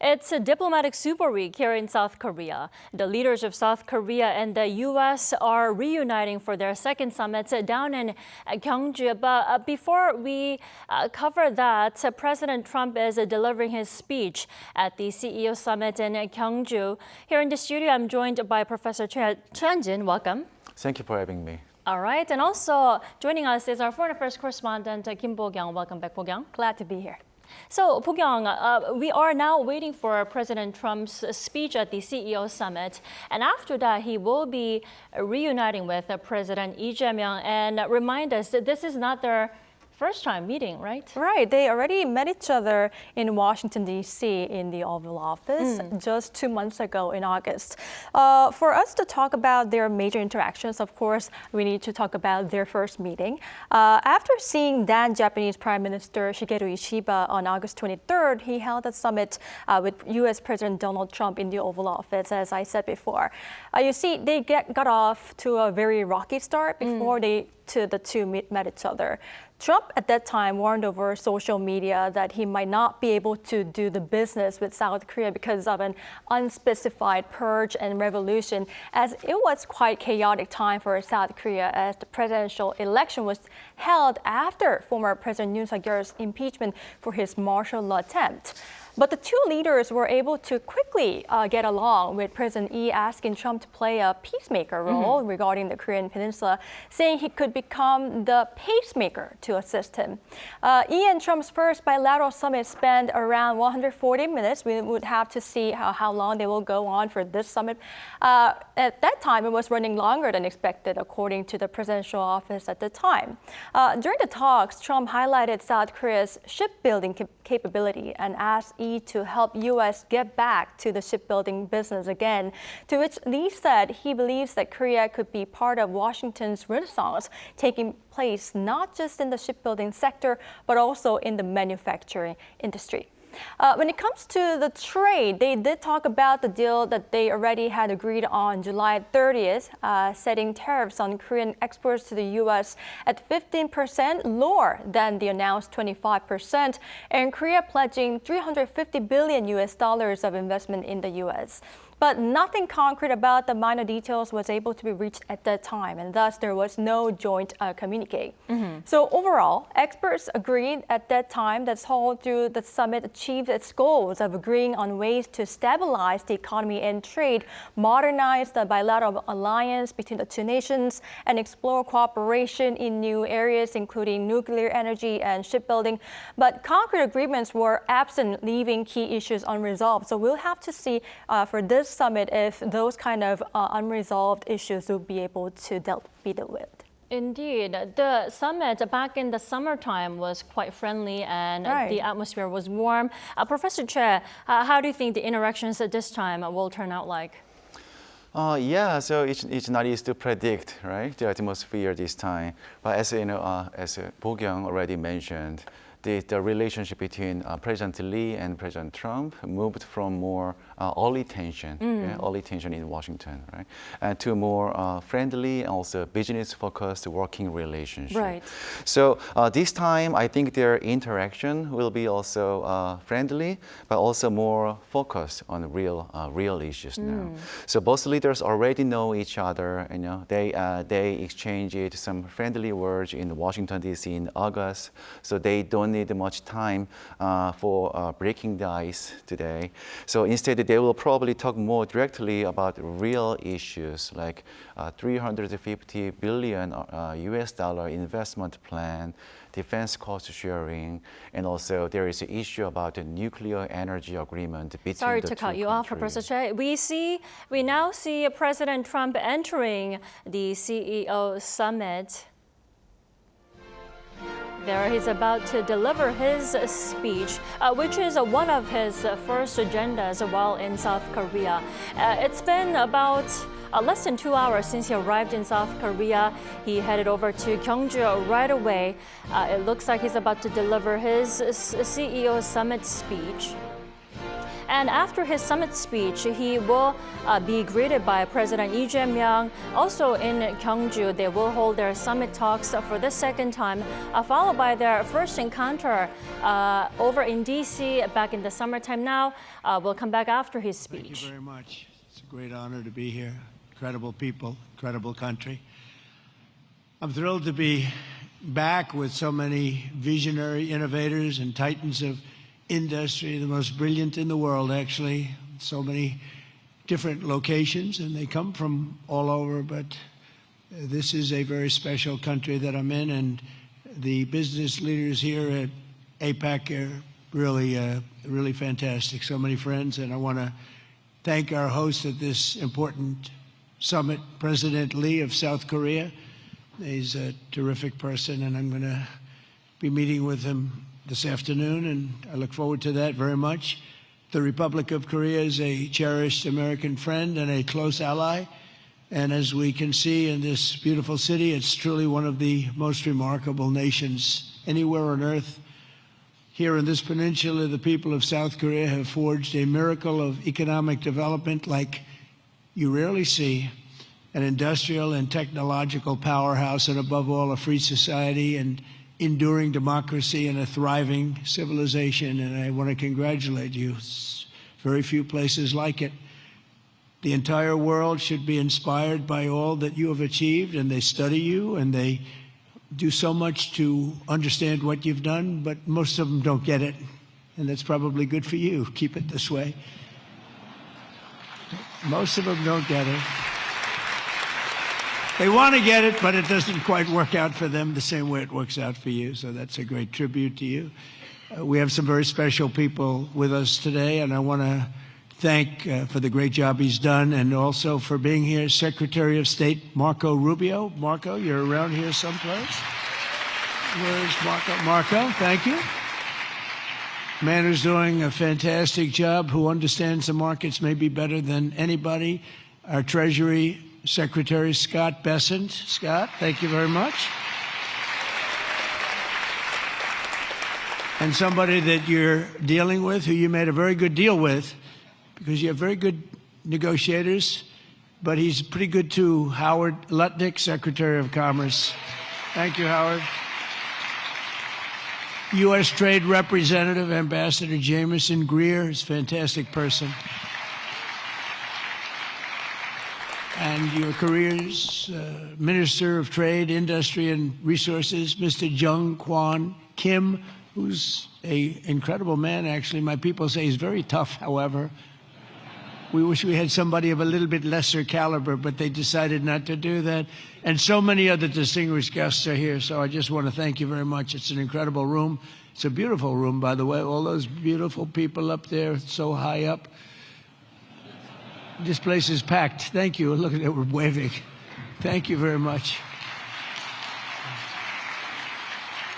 It's a diplomatic super week here in South Korea. The leaders of South Korea and the U.S. are reuniting for their second summit down in Gyeongju. But before we cover that, President Trump is delivering his speech at the CEO summit in Gyeongju. Here in the studio, I'm joined by Professor Choi Jin. Welcome. Thank you for having me. All right, and also joining us is our foreign affairs correspondent, Kim Bo-kyung. Welcome back, Bo-kyung. Glad to be here. So, Bo-kyung, we are now waiting for President Trump's speech at the CEO summit. And after that, he will be reuniting with President Lee Jae-myung. And remind us that this is not their first time meeting, right? Right. They already met each other in Washington, D.C. in the Oval Office just 2 months ago in August. For us to talk about their major interactions, of course, we need to talk about their first meeting. After seeing then Japanese Prime Minister Shigeru Ishiba on August 23rd, he held a summit with U.S. President Donald Trump in the Oval Office, as I said before. You see, they got off to a very rocky start before the two met each other. Trump at that time warned over social media that he might not be able to do the business with South Korea because of an unspecified purge and revolution, as it was quite chaotic time for South Korea as the presidential election was held after former President Yoon Suk-yeol's impeachment for his martial law attempt. But the two leaders were able to quickly get along, with President Lee asking Trump to play a peacemaker role regarding the Korean Peninsula, saying he could become the pacemaker to assist him. Lee and Trump's first bilateral summit spanned around 140 minutes. We would have to see how long they will go on for this summit. At that time, it was running longer than expected, according to the presidential office at the time. During the talks, Trump highlighted South Korea's shipbuilding capability and asked Lee to help U.S. get back to the shipbuilding business again, to which Lee said he believes that Korea could be part of Washington's renaissance, taking place not just in the shipbuilding sector, but also in the manufacturing industry. When it comes to the trade, they did talk about the deal that they already had agreed on July 30th, setting tariffs on Korean exports to the U.S. at 15% lower than the announced 25%, and Korea pledging $350 billion of investment in the U.S. But nothing concrete about the minor details was able to be reached at that time, and thus there was no joint communique. So overall, experts agreed at that time that Seoul, through the summit, achieved its goals of agreeing on ways to stabilize the economy and trade, modernize the bilateral alliance between the two nations, and explore cooperation in new areas, including nuclear energy and shipbuilding. But concrete agreements were absent, leaving key issues unresolved. So we'll have to see for this summit if those kind of unresolved issues will be able to be dealt with. Indeed. The summit back in the summertime was quite friendly and the atmosphere was warm. Professor Choi, how do you think the interactions at this time will turn out like? Yeah, so it's not easy to predict, right, the atmosphere this time. But as you know, as Bo-kyung already mentioned, the relationship between President Lee and President Trump moved from more early tension in Washington, right, and to more friendly and also business-focused working relationship. Right. So this time, I think their interaction will be also friendly, but also more focused on real issues now. So both leaders already know each other. You know, they exchanged some friendly words in Washington D.C. in August. So they don't need much time for breaking the ice today. So instead, they will probably talk more directly about real issues like $350 billion US investment plan, defense cost sharing, and also there is an issue about the nuclear energy agreement between Sorry the to two cut you off, countries. Professor Choi. We now see President Trump entering the CEO summit. There he's about to deliver his speech, which is one of his first agendas while in South Korea. It's been about less than 2 hours since he arrived in South Korea. He headed over to Gyeongju right away. It looks like he's about to deliver his CEO summit speech. And after his summit speech, he will be greeted by President Lee Jae-myung. Also in Gyeongju, they will hold their summit talks for the second time, followed by their first encounter over in D.C. back in the summertime. Now, we'll come back after his speech. Thank you very much. It's a great honor to be here. Incredible people, incredible country. I'm thrilled to be back with so many visionary innovators and titans of industry, the most brilliant in the world, actually. So many different locations, and they come from all over, but this is a very special country that I'm in, and the business leaders here at APEC are really fantastic. So many friends, and I want to thank our host at this important summit, President Lee of South Korea. He's a terrific person, and I'm going to be meeting with him this afternoon, and I look forward to that very much. The Republic of Korea is a cherished American friend and a close ally, and as we can see in this beautiful city, it's truly one of the most remarkable nations anywhere on earth. Here in this peninsula, the people of South Korea have forged a miracle of economic development like you rarely see. An industrial and technological powerhouse, and above all, a free society and enduring democracy and a thriving civilization. And I want to congratulate you. It's very few places like it. The entire world should be inspired by all that you have achieved, and they study you, and they do so much to understand what you've done, but most of them don't get it. And that's probably good for you. Keep it this way. Most of them don't get it. They want to get it, but it doesn't quite work out for them the same way it works out for you. So that's a great tribute to you. We have some very special people with us today, and I want to thank for the great job he's done, and also for being here, Secretary of State Marco Rubio. Marco, you're around here someplace. Where's Marco? Marco, thank you. Man who's doing a fantastic job, who understands the markets maybe better than anybody. Our Treasury Secretary Scott Bessent. Scott, thank you very much. And somebody that you're dealing with, who you made a very good deal with, because you have very good negotiators, but he's pretty good too, Howard Lutnick, Secretary of Commerce. Thank you, Howard. U.S. Trade Representative, Ambassador Jameson Greer, is a fantastic person. And your career's Minister of Trade, Industry, and Resources, Mr. Jung Kwon Kim, who's an incredible man, actually. My people say he's very tough, however. We wish we had somebody of a little bit lesser caliber, but they decided not to do that. And so many other distinguished guests are here, so I just want to thank you very much. It's an incredible room. It's a beautiful room, by the way. All those beautiful people up there, so high up. This place is packed. Thank you. Look at it, we're waving. Thank you very much.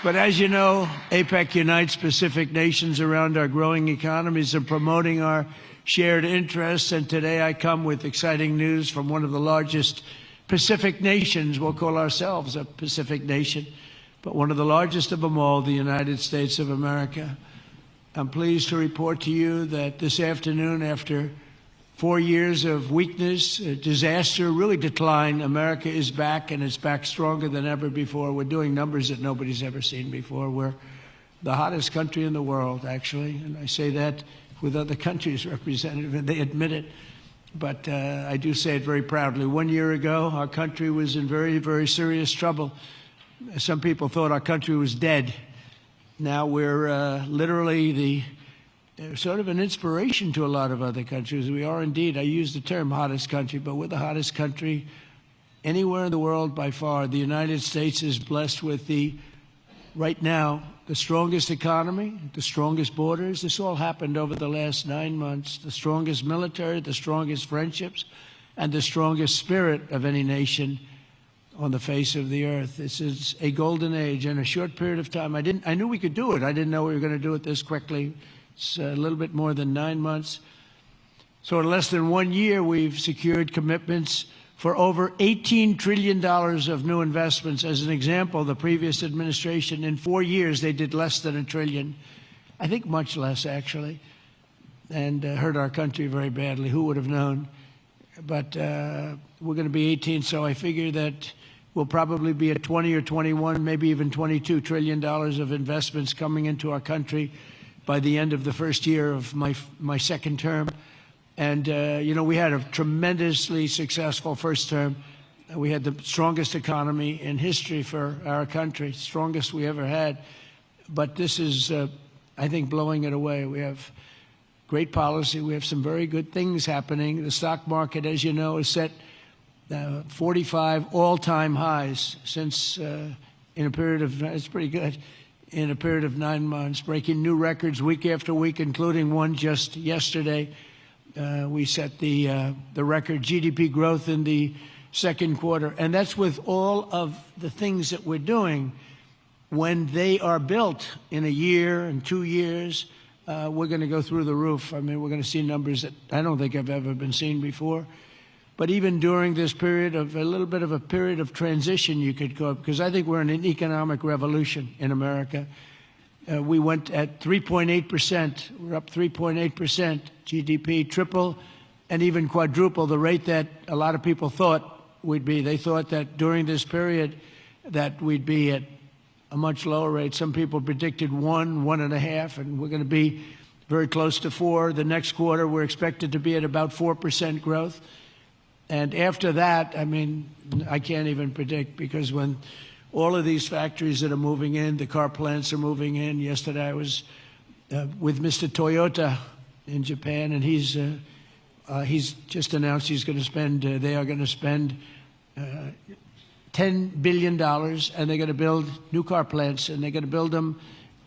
But as you know, APEC unites Pacific nations around our growing economies and promoting our shared interests. And today I come with exciting news from one of the largest Pacific nations. We'll call ourselves a Pacific nation, but one of the largest of them all, the United States of America. I'm pleased to report to you that this afternoon, after 4 years of weakness, disaster, really decline, America is back, and it's back stronger than ever before. We're doing numbers that nobody's ever seen before. We're the hottest country in the world, actually, and I say that with other countries represented, and they admit it. But I do say it very proudly. 1 year ago, our country was in very, very serious trouble. Some people thought our country was dead. Now we're literally sort of an inspiration to a lot of other countries. We are indeed, I use the term hottest country, but we're the hottest country anywhere in the world by far. The United States is blessed with right now, the strongest economy, the strongest borders. This all happened over the last 9 months. The strongest military, the strongest friendships, and the strongest spirit of any nation on the face of the earth. This is a golden age in a short period of time. I knew we could do it. I didn't know we were going to do it this quickly. It's a little bit more than 9 months. So in less than 1 year, we've secured commitments for over $18 trillion of new investments. As an example, the previous administration, in 4 years, they did less than $1 trillion. I think much less, actually. and hurt our country very badly. Who would have known? But we're going to be 18, so I figure that we'll probably be at 20 or 21, maybe even $22 trillion of investments coming into our country by the end of the first year of my second term. And, we had a tremendously successful first term. We had the strongest economy in history for our country, strongest we ever had. But this is, I think, blowing it away. We have great policy. We have some very good things happening. The stock market, as you know, is set 45 all-time highs since in a period of, it's pretty good, in a period of 9 months, breaking new records week after week, including one just yesterday. We set the record GDP growth in the second quarter, and that's with all of the things that we're doing. When they are built in a year and 2 years, we're going to go through the roof. I mean, we're going to see numbers that I don't think have ever been seen before. But even during this period of a little bit of a period of transition, you could go, because I think we're in an economic revolution in America. We went at 3.8%. We're up 3.8% GDP, triple and even quadruple the rate that a lot of people thought we'd be. They thought that during this period that we'd be at a much lower rate. Some people predicted 1.5, and we're going to be very close to 4. The next quarter, we're expected to be at about 4% growth. And after that, I mean, I can't even predict, because when all of these factories that are moving in, the car plants are moving in. Yesterday I was with Mr. Toyota in Japan, and he's just announced he's going to spend, they are going to spend $10 billion, and they're going to build new car plants, and they're going to build them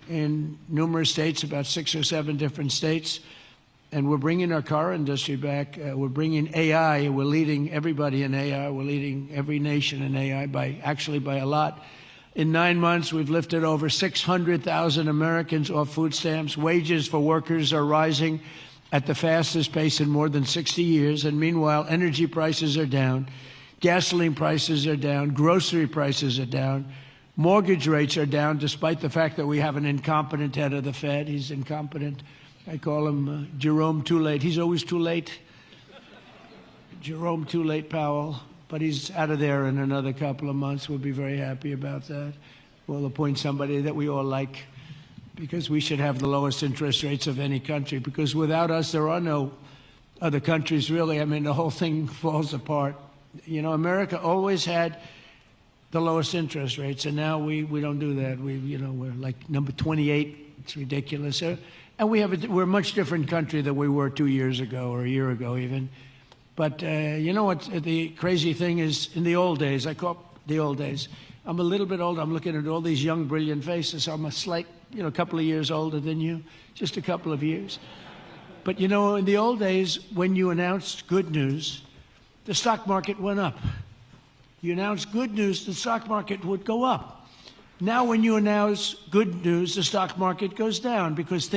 in numerous states, about 6 or 7 different states. And we're bringing our car industry back. We're bringing AI. We're leading everybody in AI. We're leading every nation in AI by a lot. In 9 months, we've lifted over 600,000 Americans off food stamps. Wages for workers are rising at the fastest pace in more than 60 years. And meanwhile, energy prices are down. Gasoline prices are down. Grocery prices are down. Mortgage rates are down, despite the fact that we have an incompetent head of the Fed. He's incompetent. I call him Jerome Too Late. He's always too late. Jerome Too Late Powell. But he's out of there in another couple of months. We'll be very happy about that. We'll appoint somebody that we all like, because we should have the lowest interest rates of any country, because without us, there are no other countries, really. I mean, the whole thing falls apart. You know, America always had the lowest interest rates, and now we don't do that. We're like number 28. It's ridiculous. And we're a much different country than we were 2 years ago, or a year ago even. But you know what the crazy thing is? In the old days, I call the old days, I'm a little bit older. I'm looking at all these young, brilliant faces. I'm a slight, couple of years older than you, just a couple of years. But in the old days, when you announced good news, the stock market went up. You announced good news, the stock market would go up. Now when you announce good news, the stock market goes down, because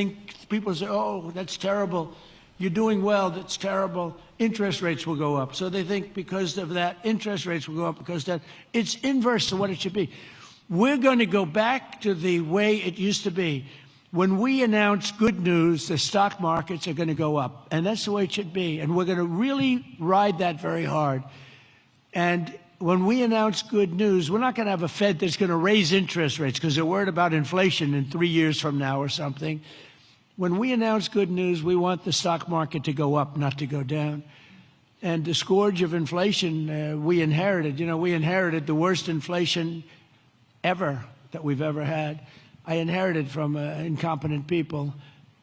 people say, oh, that's terrible. You're doing well, that's terrible. Interest rates will go up. So they think because of that, interest rates will go up because that. It's inverse to what it should be. We're going to go back to the way it used to be. When we announce good news, the stock markets are going to go up. And that's the way it should be. And we're going to really ride that very hard. And when we announce good news, we're not going to have a Fed that's going to raise interest rates because they're worried about inflation in 3 years from now or something. When we announce good news, we want the stock market to go up, not to go down. And the scourge of inflation we inherited. We inherited the worst inflation ever that we've ever had. I inherited from incompetent people,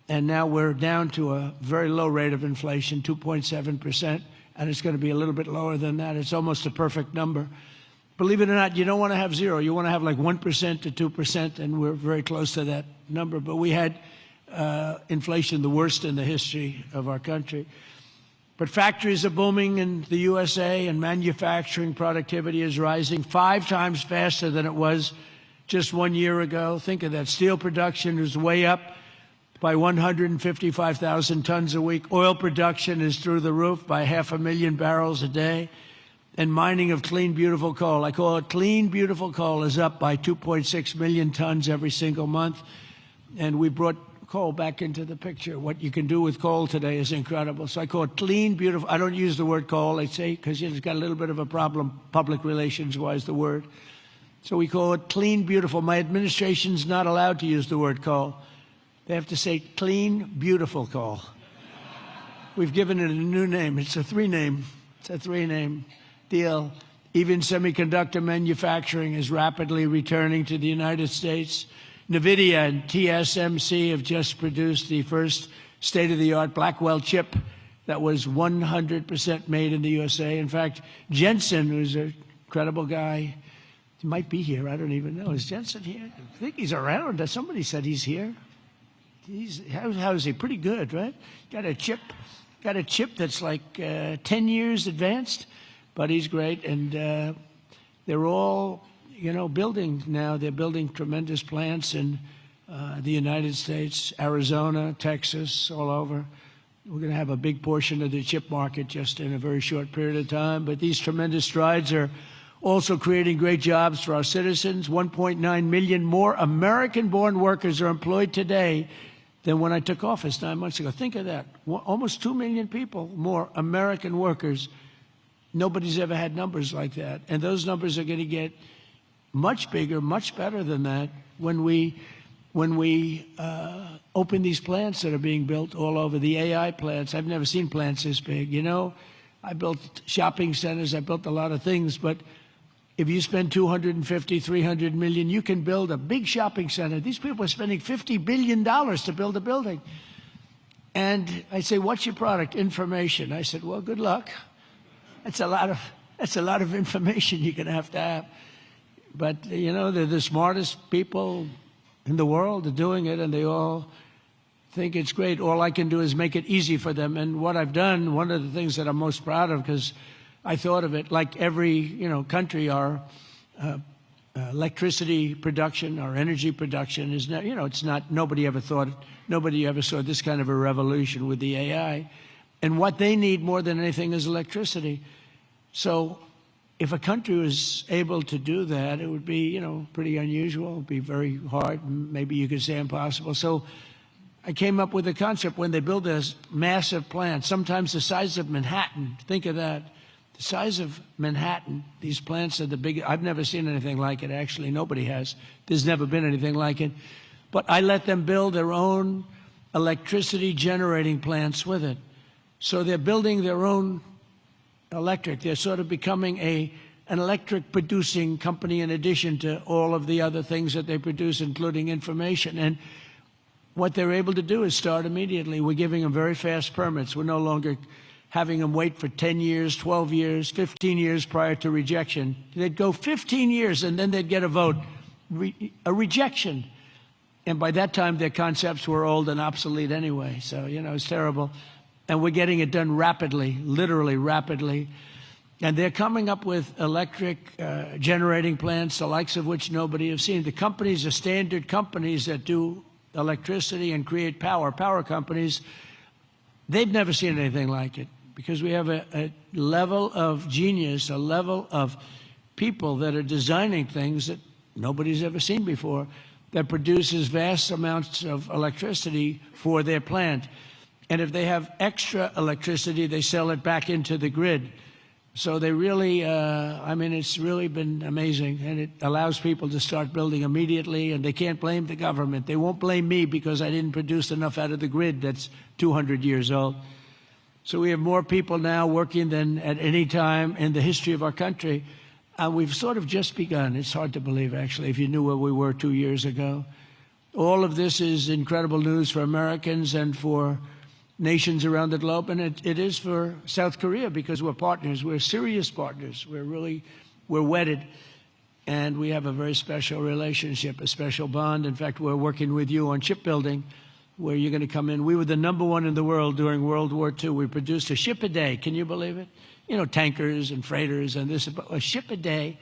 and now we're down to a very low rate of inflation, 2.7%. And it's going to be a little bit lower than that. It's almost a perfect number. Believe it or not, you don't want to have 0. You want to have like 1% to 2%, and we're very close to that number. But we had inflation the worst in the history of our country. But factories are booming in the USA, and manufacturing productivity is rising 5 times faster than it was just 1 year ago. Think of that. Steel production is way up by 155,000 tons a week. Oil production is through the roof by 500,000 barrels a day. And mining of clean, beautiful coal, I call it clean, beautiful coal, is up by 2.6 million tons every single month. And we brought coal back into the picture. What you can do with coal today is incredible. So I call it clean, beautiful. I don't use the word coal, I say, because it's got a little bit of a problem, public relations-wise, the word. So we call it clean, beautiful. My administration's not allowed to use the word coal. They have to say clean, beautiful coal. We've given it a new name. It's a three-name deal. Even semiconductor manufacturing is rapidly returning to the United States. NVIDIA and TSMC have just produced the first state-of-the-art Blackwell chip that was 100% made in the USA. In fact, Jensen, who's an incredible guy, he might be here. I don't even know. Is Jensen here? I think he's around. Somebody said he's here. How is he? Pretty good, right? Got a chip that's like 10 years advanced, but he's great. And they're all, building now. They're building tremendous plants in the United States, Arizona, Texas, all over. We're going to have a big portion of the chip market just in a very short period of time. But these tremendous strides are also creating great jobs for our citizens. 1.9 million more American-born workers are employed today than when I took office 9 months ago. Think of that. Almost 2 million people more American workers. Nobody's ever had numbers like that. And those numbers are going to get much bigger, much better than that when we open these plants that are being built all over, the AI plants. I've never seen plants this big. I built shopping centers. I built a lot of things. But if you spend $250, $300 million, you can build a big shopping center. These people are spending $50 billion to build a building. And I say, what's your product? Information. I said, well, good luck. That's a lot of information you're going to have. But, they're the smartest people in the world are doing it, and they all think it's great. All I can do is make it easy for them. And what I've done, one of the things that I'm most proud of, because I thought of it like every, country, our electricity production, our energy production is not, it's not, nobody ever saw this kind of a revolution with the AI. And what they need more than anything is electricity. So if a country was able to do that, it would be, pretty unusual. It would be very hard, maybe you could say impossible. So I came up with a concept when they build this massive plant, sometimes the size of Manhattan. Think of that. The size of Manhattan, these plants are the biggest. I've never seen anything like it, actually. Nobody has. There's never been anything like it. But I let them build their own electricity generating plants with it. So they're building their own electric. They're sort of becoming an electric producing company in addition to all of the other things that they produce, including information. And what they're able to do is start immediately. We're giving them very fast permits. We're no longer having them wait for 10 years, 12 years, 15 years prior to rejection. They'd go 15 years and then they'd get a vote, a rejection. And by that time, their concepts were old and obsolete anyway. So, it's terrible. And we're getting it done rapidly, literally rapidly. And they're coming up with electric generating plants, the likes of which nobody has seen. The companies are standard companies that do electricity and create power companies. They've never seen anything like it because we have a level of genius, a level of people that are designing things that nobody's ever seen before that produces vast amounts of electricity for their plant. And if they have extra electricity, they sell it back into the grid. So they really, it's really been amazing. And it allows people to start building immediately, and they can't blame the government. They won't blame me because I didn't produce enough out of the grid that's 200 years old. So we have more people now working than at any time in the history of our country. And we've sort of just begun. It's hard to believe, actually, if you knew where we were 2 years ago. All of this is incredible news for Americans and for nations around the globe, and it is for South Korea because we're partners. We're serious partners. We're wedded, and we have a very special relationship, a special bond. In fact, we're working with you on shipbuilding, where you're going to come in. We were the #1 in the world during World War II. We produced a ship a day. Can you believe it? Tankers and freighters and this, a ship a day.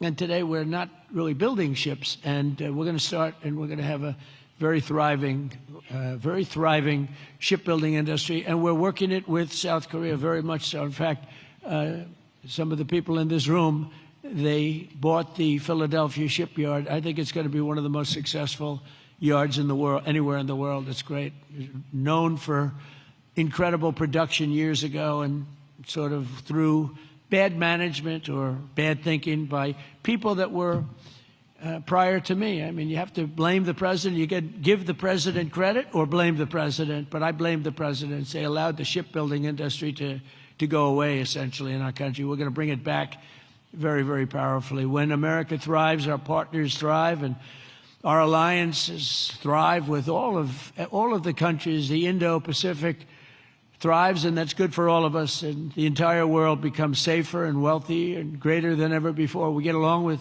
And today we're not really building ships, and we're going to start, and we're going to have a very thriving shipbuilding industry, and we're working it with South Korea very much so. In fact, some of the people in this room, they bought the Philadelphia shipyard. I think it's going to be one of the most successful yards in the world, anywhere in the world. It's great. Known for incredible production years ago, and sort of through bad management or bad thinking by people that were prior to me. I mean, you have to blame the president. You can give the president credit or blame the president, but I blame the president. They allowed the shipbuilding industry to go away, essentially, in our country. We're going to bring it back very, very powerfully. When America thrives, our partners thrive, and our alliances thrive with all of the countries. The Indo-Pacific thrives, and that's good for all of us. And the entire world becomes safer and wealthy and greater than ever before. We get along with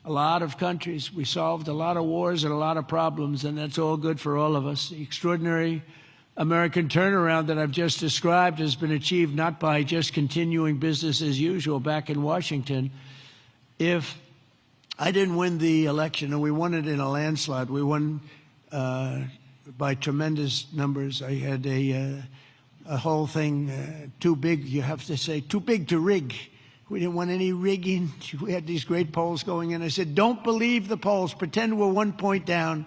a lot of countries. We solved a lot of wars and a lot of problems, and that's all good for all of us. The extraordinary American turnaround that I've just described has been achieved not by just continuing business as usual back in Washington. If I didn't win the election, and we won it in a landslide, we won by tremendous numbers. I had a whole thing too big, you have to say, too big to rig. We didn't want any rigging. We had these great polls going in. I said, don't believe the polls. Pretend we're 1 point down.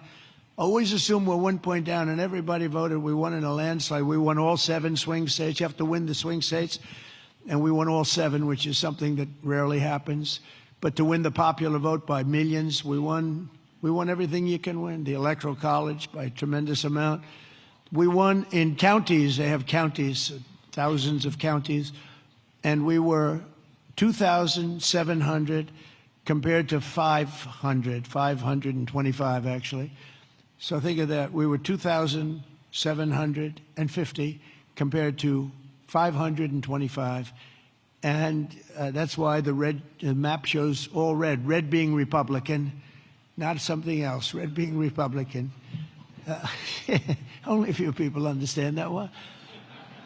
Always assume we're 1 point down. And everybody voted. We won in a landslide. We won all 7 swing states. You have to win the swing states. And we won all 7, which is something that rarely happens. But to win the popular vote by millions, we won everything you can win. The Electoral College by a tremendous amount. We won in counties. They have counties, thousands of counties. And we were 2,700 compared to 525 actually. So think of that. We were 2,750 compared to 525. And that's why the map shows all red. Red being Republican, not something else. Red being Republican. Only a few people understand that one.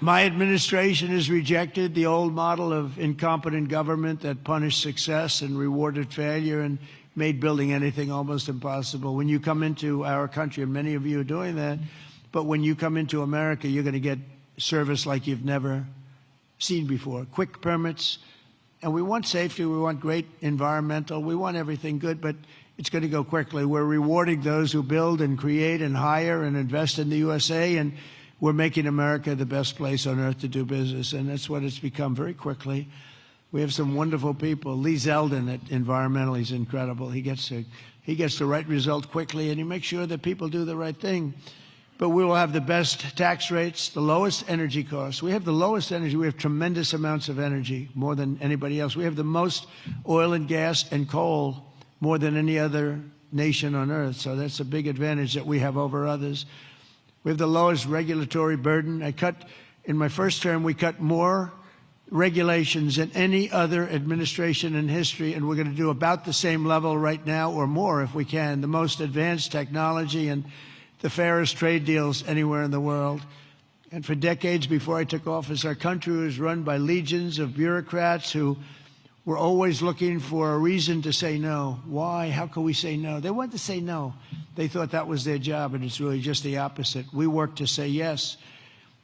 My administration has rejected the old model of incompetent government that punished success and rewarded failure and made building anything almost impossible. When you come into our country, and many of you are doing that, but when you come into America, you're going to get service like you've never seen before. Quick permits, and we want safety, we want great environmental, we want everything good, but it's going to go quickly. We're rewarding those who build and create and hire and invest in the USA, and we're making America the best place on earth to do business, and that's what it's become very quickly. We have some wonderful people. Lee Zeldin at Environmental, he's incredible. He gets the right result quickly, and he makes sure that people do the right thing. But we will have the best tax rates, the lowest energy costs. We have the lowest energy. We have tremendous amounts of energy, more than anybody else. We have the most oil and gas and coal, more than any other nation on earth. So that's a big advantage that we have over others. We have the lowest regulatory burden. In my first term, we cut more regulations than any other administration in history, and we're going to do about the same level right now or more if we can. The most advanced technology and the fairest trade deals anywhere in the world. And for decades before I took office, our country was run by legions of bureaucrats who were always looking for a reason to say no. Why? How can we say no? They wanted to say no. They thought that was their job, and it's really just the opposite. We work to say yes.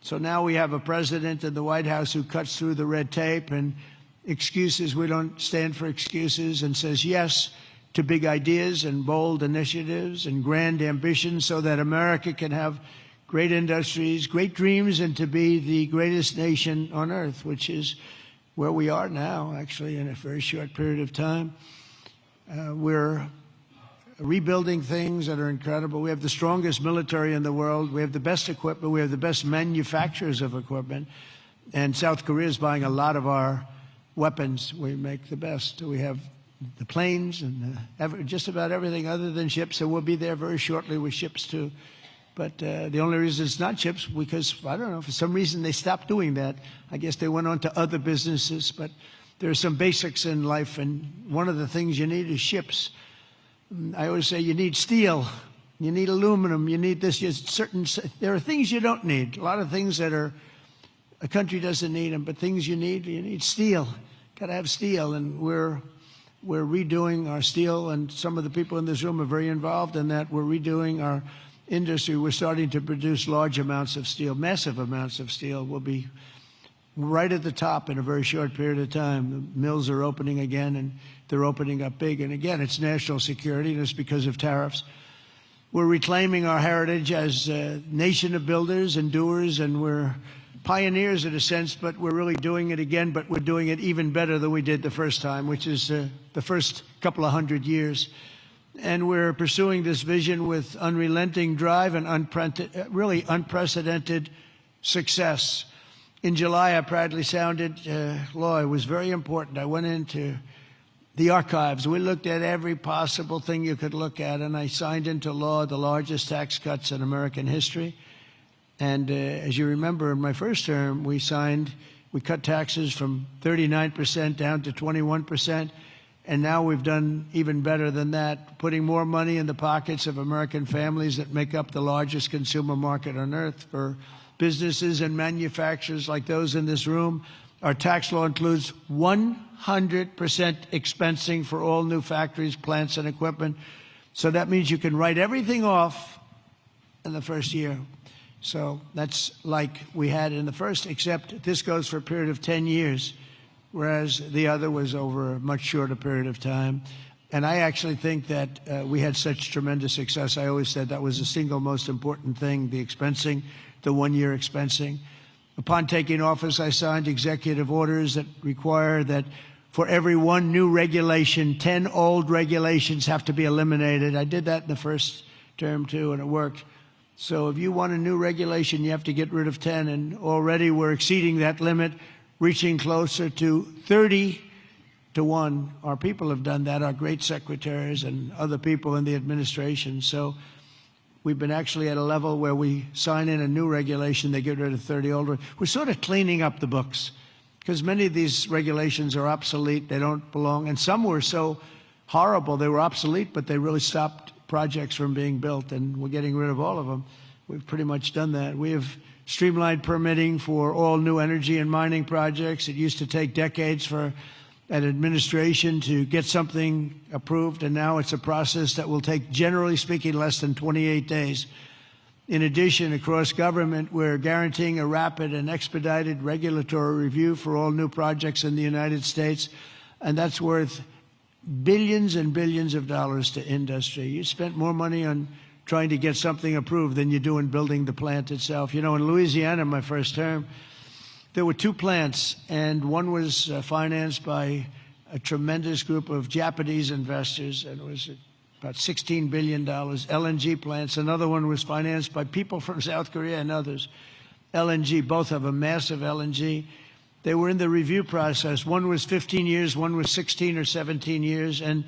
So now we have a president in the White House who cuts through the red tape and excuses. We don't stand for excuses, and says yes to big ideas and bold initiatives and grand ambitions so that America can have great industries, great dreams, and to be the greatest nation on earth, which is where we are now, actually, in a very short period of time. We're rebuilding things that are incredible. We have the strongest military in the world. We have the best equipment. We have the best manufacturers of equipment. And South Korea is buying a lot of our weapons. We make the best. We have the planes and just about everything other than ships. So we'll be there very shortly with ships, too. But the only reason it's not ships, because, I don't know, for some reason they stopped doing that. I guess they went on to other businesses. But there are some basics in life, and one of the things you need is ships. I always say you need steel, you need aluminum, you need this. There are things you don't need. A lot of things that a country doesn't need them, but things you need steel. Got to have steel, and we're redoing our steel, and some of the people in this room are very involved in that. We're redoing our industry. We're starting to produce large amounts of steel, massive amounts of steel. We'll be right at the top in a very short period of time. The mills are opening again, and they're opening up big. And again, it's national security, and it's because of tariffs. We're reclaiming our heritage as a nation of builders and doers, and we're pioneers in a sense, but we're really doing it again, but we're doing it even better than we did the first time, which is the first couple of 100 years. And we're pursuing this vision with unrelenting drive and really unprecedented success. In July, I proudly sounded law. It was very important. I went into the archives. We looked at every possible thing you could look at, and I signed into law the largest tax cuts in American history. And as you remember, in my first term, we cut taxes from 39% down to 21%. And now we've done even better than that, putting more money in the pockets of American families that make up the largest consumer market on earth for businesses and manufacturers like those in this room. Our tax law includes 100% expensing for all new factories, plants, and equipment. So that means you can write everything off in the first year. So that's like we had in the first, except this goes for a period of 10 years, whereas the other was over a much shorter period of time. And I actually think that we had such tremendous success. I always said that was the single most important thing, the expensing, the one-year expensing. Upon taking office, I signed executive orders that require that for every one new regulation, 10 old regulations have to be eliminated. I did that in the first term, too, and it worked. So if you want a new regulation, you have to get rid of 10, and already we're exceeding that limit, reaching closer to 30 to 1. Our people have done that, our great secretaries and other people in the administration. So we've been actually at a level where we sign in a new regulation, they get rid of 30 old ones. We're sort of cleaning up the books because many of these regulations are obsolete, they don't belong, and some were so horrible they were obsolete, but they really stopped projects from being built, and we're getting rid of all of them. We've pretty much done that. We have streamlined permitting for all new energy and mining projects. It used to take decades for an administration to get something approved, and now it's a process that will take, generally speaking, less than 28 days. In addition, across government, we're guaranteeing a rapid and expedited regulatory review for all new projects in the United States, and that's worth billions and billions of dollars to industry. You spent more money on trying to get something approved than you do in building the plant itself. You know, in Louisiana, my first term, there were 2 plants, and one was financed by a tremendous group of Japanese investors, and it was about $16 billion, LNG plants. Another one was financed by people from South Korea and others. LNG, both have a massive LNG. They were in the review process. One was 15 years, one was 16 or 17 years, and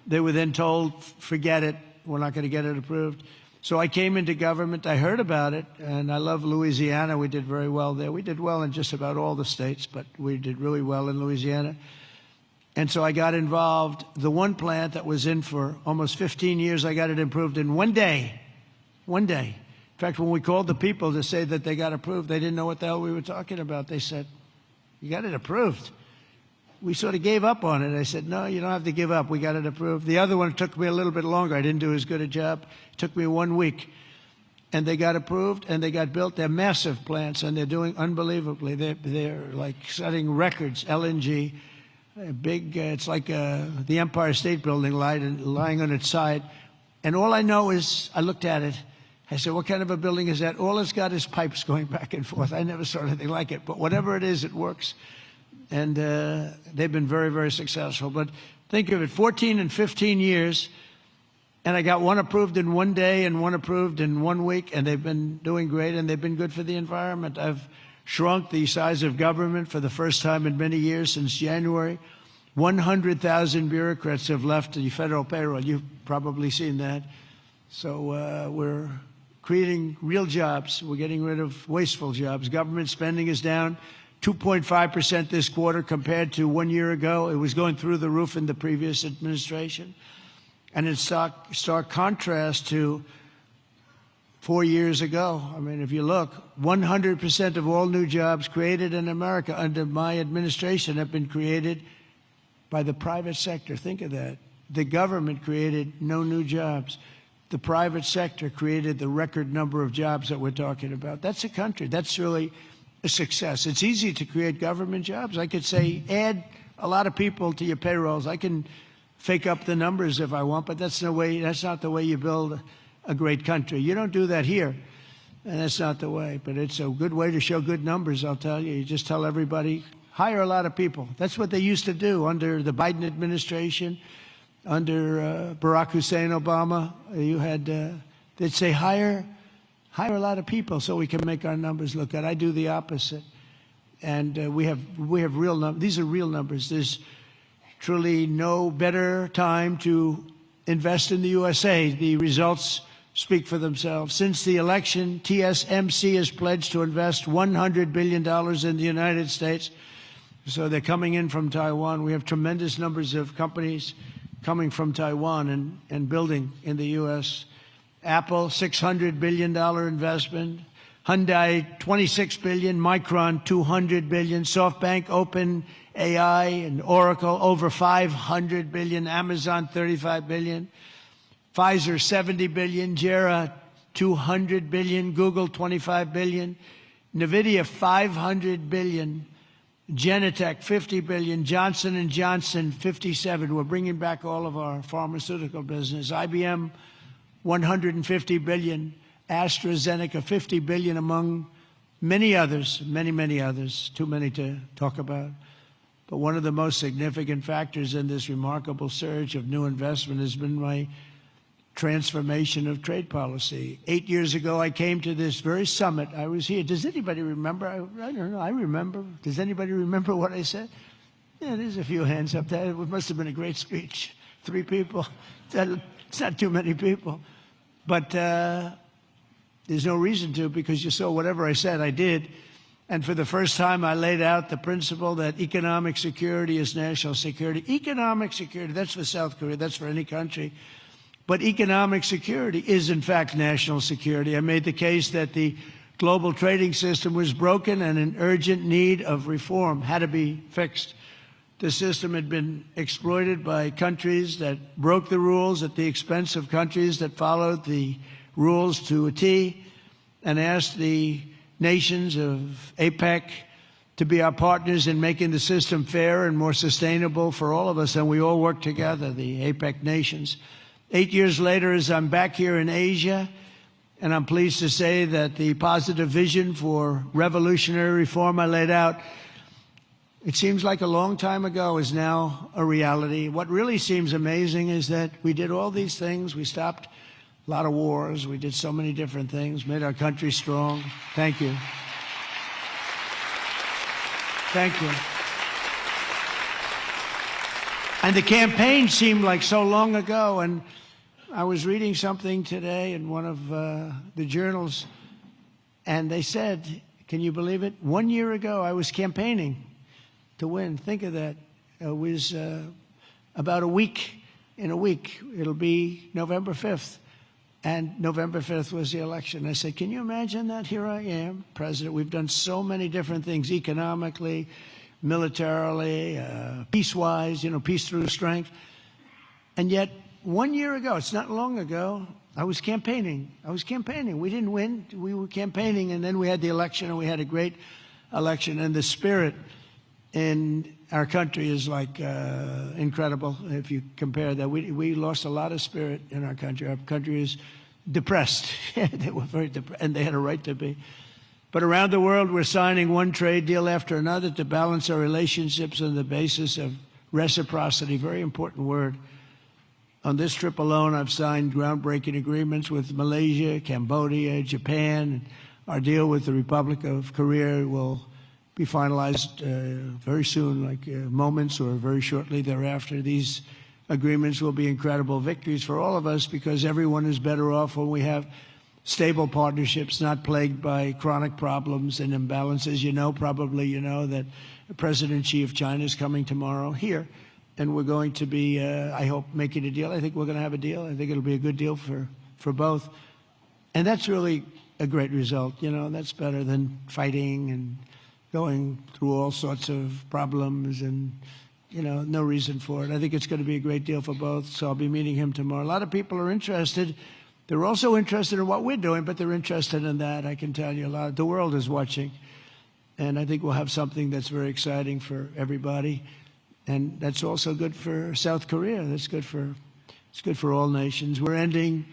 they were then told, forget it, we're not going to get it approved. So I came into government, I heard about it, and I love Louisiana. We did very well there. We did well in just about all the states, but we did really well in Louisiana. And so I got involved. The one plant that was in for almost 15 years, I got it approved in one day. One day. In fact, when we called the people to say that they got approved, they didn't know what the hell we were talking about. They said, you got it approved. We sort of gave up on it. I said, no, you don't have to give up. We got it approved. The other one took me a little bit longer. I didn't do as good a job. It took me 1 week. And they got approved and they got built. They're massive plants and they're doing unbelievably. They're like setting records, LNG, big, it's like the Empire State Building lying on its side. And all I know is, I looked at it, I said, what kind of a building is that? All it's got is pipes going back and forth. I never saw anything like it. But whatever it is, it works. And they've been very, very successful. But think of it, 14 and 15 years, and I got one approved in one day and one approved in 1 week, and they've been doing great, and they've been good for the environment. I've shrunk the size of government for the first time in many years since January. 100,000 bureaucrats have left the federal payroll. You've probably seen that. So we're creating real jobs. We're getting rid of wasteful jobs. Government spending is down 2.5% this quarter compared to 1 year ago. It was going through the roof in the previous administration. And in stark contrast to 4 years ago. I mean, if you look, 100% of all new jobs created in America under my administration have been created by the private sector. Think of that. The government created no new jobs. The private sector created the record number of jobs that we're talking about. That's a country. That's really a success. It's easy to create government jobs. I could say, add a lot of people to your payrolls. I can fake up the numbers if I want, but that's not the way you build a great country. You don't do that here, and that's not the way. But it's a good way to show good numbers, I'll tell you. You just tell everybody, hire a lot of people. That's what they used to do under the Biden administration, under Barack Hussein Obama. You had, they'd say, hire a lot of people so we can make our numbers look good. I do the opposite. And we have real numbers. These are real numbers. There's truly no better time to invest in the USA. The results speak for themselves. Since the election, TSMC has pledged to invest $100 billion in the United States. So they're coming in from Taiwan. We have tremendous numbers of companies coming from Taiwan and building in the U.S. Apple, $600 billion investment. Hyundai, $26 billion. Micron, $200 billion. SoftBank, OpenAI, and Oracle, over $500 billion. Amazon, $35 billion. Pfizer, $70 billion. JERA, $200 billion. Google, $25 billion. NVIDIA, $500 billion. Genentech, $50 billion. Johnson & Johnson, $57. We're bringing back all of our pharmaceutical business. IBM, $150 billion. AstraZeneca, $50 billion, among many others, many others, too many to talk about. But one of the most significant factors in this remarkable surge of new investment has been my transformation of trade policy. 8 years ago, I came to this very summit. I was here. Does anybody remember? I don't know. I remember. Does anybody remember what I said? Yeah, there's a few hands up there. It must have been a great speech. 3 people. It's not too many people. But there's no reason to, because you saw whatever I said, I did. And for the first time, I laid out the principle that economic security is national security. Economic security, that's for South Korea, that's for any country. But economic security is, in fact, national security. I made the case that the global trading system was broken and in urgent need of reform, had to be fixed. The system had been exploited by countries that broke the rules at the expense of countries that followed the rules to a T, and asked the nations of APEC to be our partners in making the system fair and more sustainable for all of us, and we all work together, the APEC nations. 8 years later, as I'm back here in Asia, and I'm pleased to say that the positive vision for revolutionary reform I laid out, it seems like a long time ago, is now a reality. What really seems amazing is that we did all these things. We stopped a lot of wars. We did so many different things, made our country strong. Thank you. Thank you. And the campaign seemed like so long ago. And I was reading something today in one of the journals, and they said, can you believe it? 1 year ago, I was campaigning to win. Think of that. It was about a week. In a week, it'll be November 5th. And November 5th was the election. I said, can you imagine that? Here I am, president. We've done so many different things, economically, militarily, peace-wise, peace through strength. And yet, 1 year ago, it's not long ago, I was campaigning. We didn't win. We were campaigning, and then we had the election, and we had a great election. And the spirit in our country is like incredible. If you compare that, we lost a lot of spirit in our country. Our country is depressed. They were very depressed, and they had a right to be. But around the world, we're signing one trade deal after another to balance our relationships on the basis of reciprocity. Very important word. On this trip alone, I've signed groundbreaking agreements with Malaysia, Cambodia, Japan. Our deal with the Republic of Korea will be finalized very soon, like moments or very shortly thereafter. These agreements will be incredible victories for all of us, because everyone is better off when we have stable partnerships, not plagued by chronic problems and imbalances. Probably you know that President Xi of China is coming tomorrow here, and we're going to be, I hope, making a deal. I think we're going to have a deal. I think it'll be a good deal for both. And that's really a great result. That's better than fighting and going through all sorts of problems and, no reason for it. I think it's going to be a great deal for both, so I'll be meeting him tomorrow. A lot of people are interested. They're also interested in what we're doing, but they're interested in that. I can tell you a lot. The world is watching, and I think we'll have something that's very exciting for everybody, and that's also good for South Korea. It's good for all nations. We're ending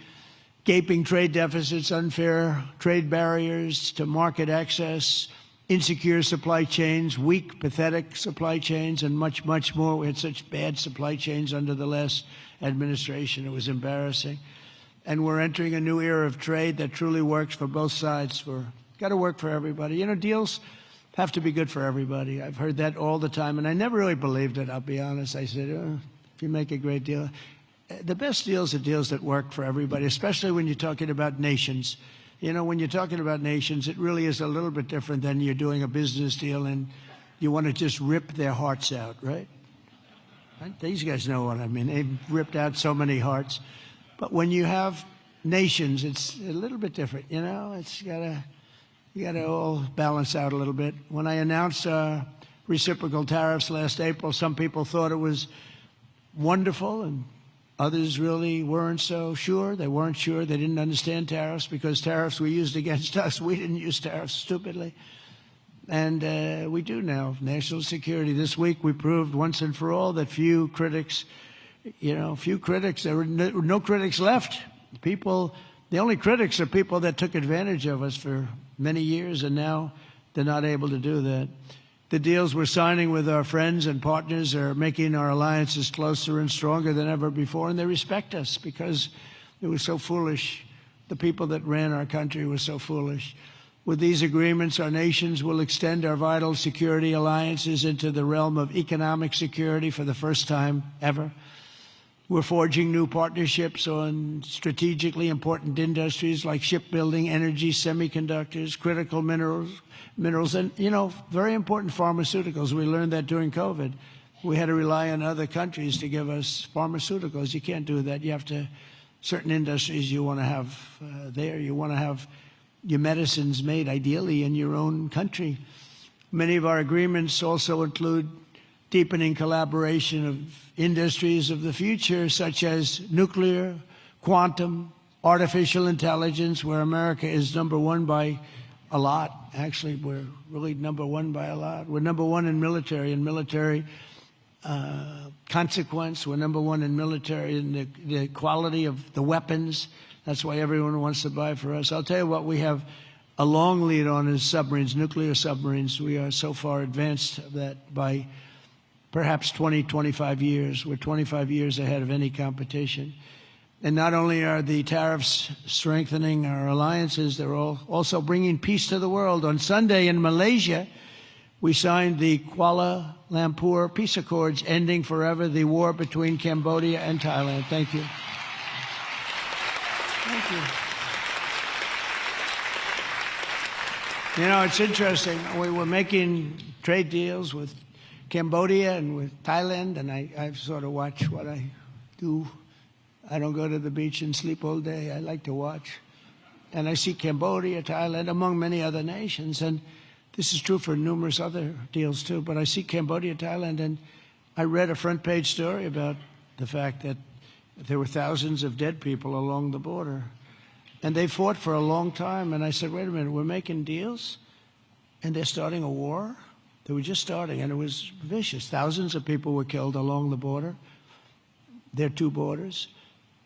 gaping trade deficits, unfair trade barriers to market access, insecure supply chains, weak, pathetic supply chains, and much, much more. We had such bad supply chains under the last administration. It was embarrassing. And we're entering a new era of trade that truly works for both sides. We're got to work for everybody. You know, deals have to be good for everybody. I've heard that all the time, and I never really believed it, I'll be honest. I said, oh, if you make a great deal. The best deals are deals that work for everybody, especially when you're talking about nations. You know, when you're talking about nations, it really is a little bit different than you're doing a business deal and you want to just rip their hearts out, right? These guys know what I mean. They've ripped out so many hearts. But when you have nations, it's a little bit different, you know? You gotta all balance out a little bit. When I announced reciprocal tariffs last April, some people thought it was wonderful and others really weren't so sure. They weren't sure. They didn't understand tariffs because tariffs were used against us. We didn't use tariffs stupidly. And we do now. National security. This week we proved once and for all that there were no critics left. The only critics are people that took advantage of us for many years, and now they're not able to do that. The deals we're signing with our friends and partners are making our alliances closer and stronger than ever before, and they respect us because it was so foolish. The people that ran our country were so foolish. With these agreements, our nations will extend our vital security alliances into the realm of economic security for the first time ever. We're forging new partnerships on strategically important industries like shipbuilding, energy, semiconductors, critical minerals, and, very important pharmaceuticals. We learned that during COVID. We had to rely on other countries to give us pharmaceuticals. You can't do that. You have to, certain industries you want to have there. You want to have your medicines made ideally in your own country. Many of our agreements also include deepening collaboration of industries of the future, such as nuclear, quantum, artificial intelligence, where America is number one by a lot. Actually, we're really number one by a lot. We're number one in military consequence. We're number one in military in the quality of the weapons. That's why everyone wants to buy for us. I'll tell you what we have a long lead on is submarines, nuclear submarines. We are so far advanced that by perhaps 20, 25 years. We're 25 years ahead of any competition. And not only are the tariffs strengthening our alliances, they're also bringing peace to the world. On Sunday in Malaysia, we signed the Kuala Lumpur Peace Accords, ending forever the war between Cambodia and Thailand. Thank you. Thank you. You know, it's interesting. We were making trade deals with Cambodia and with Thailand, and I sort of watch what I do. I don't go to the beach and sleep all day. I like to watch. And I see Cambodia, Thailand, among many other nations. And this is true for numerous other deals, too. But I see Cambodia, Thailand, and I read a front page story about the fact that there were thousands of dead people along the border. And they fought for a long time. And I said, wait a minute, we're making deals? And they're starting a war? They were just starting, and it was vicious. Thousands of people were killed along the border. There are two borders.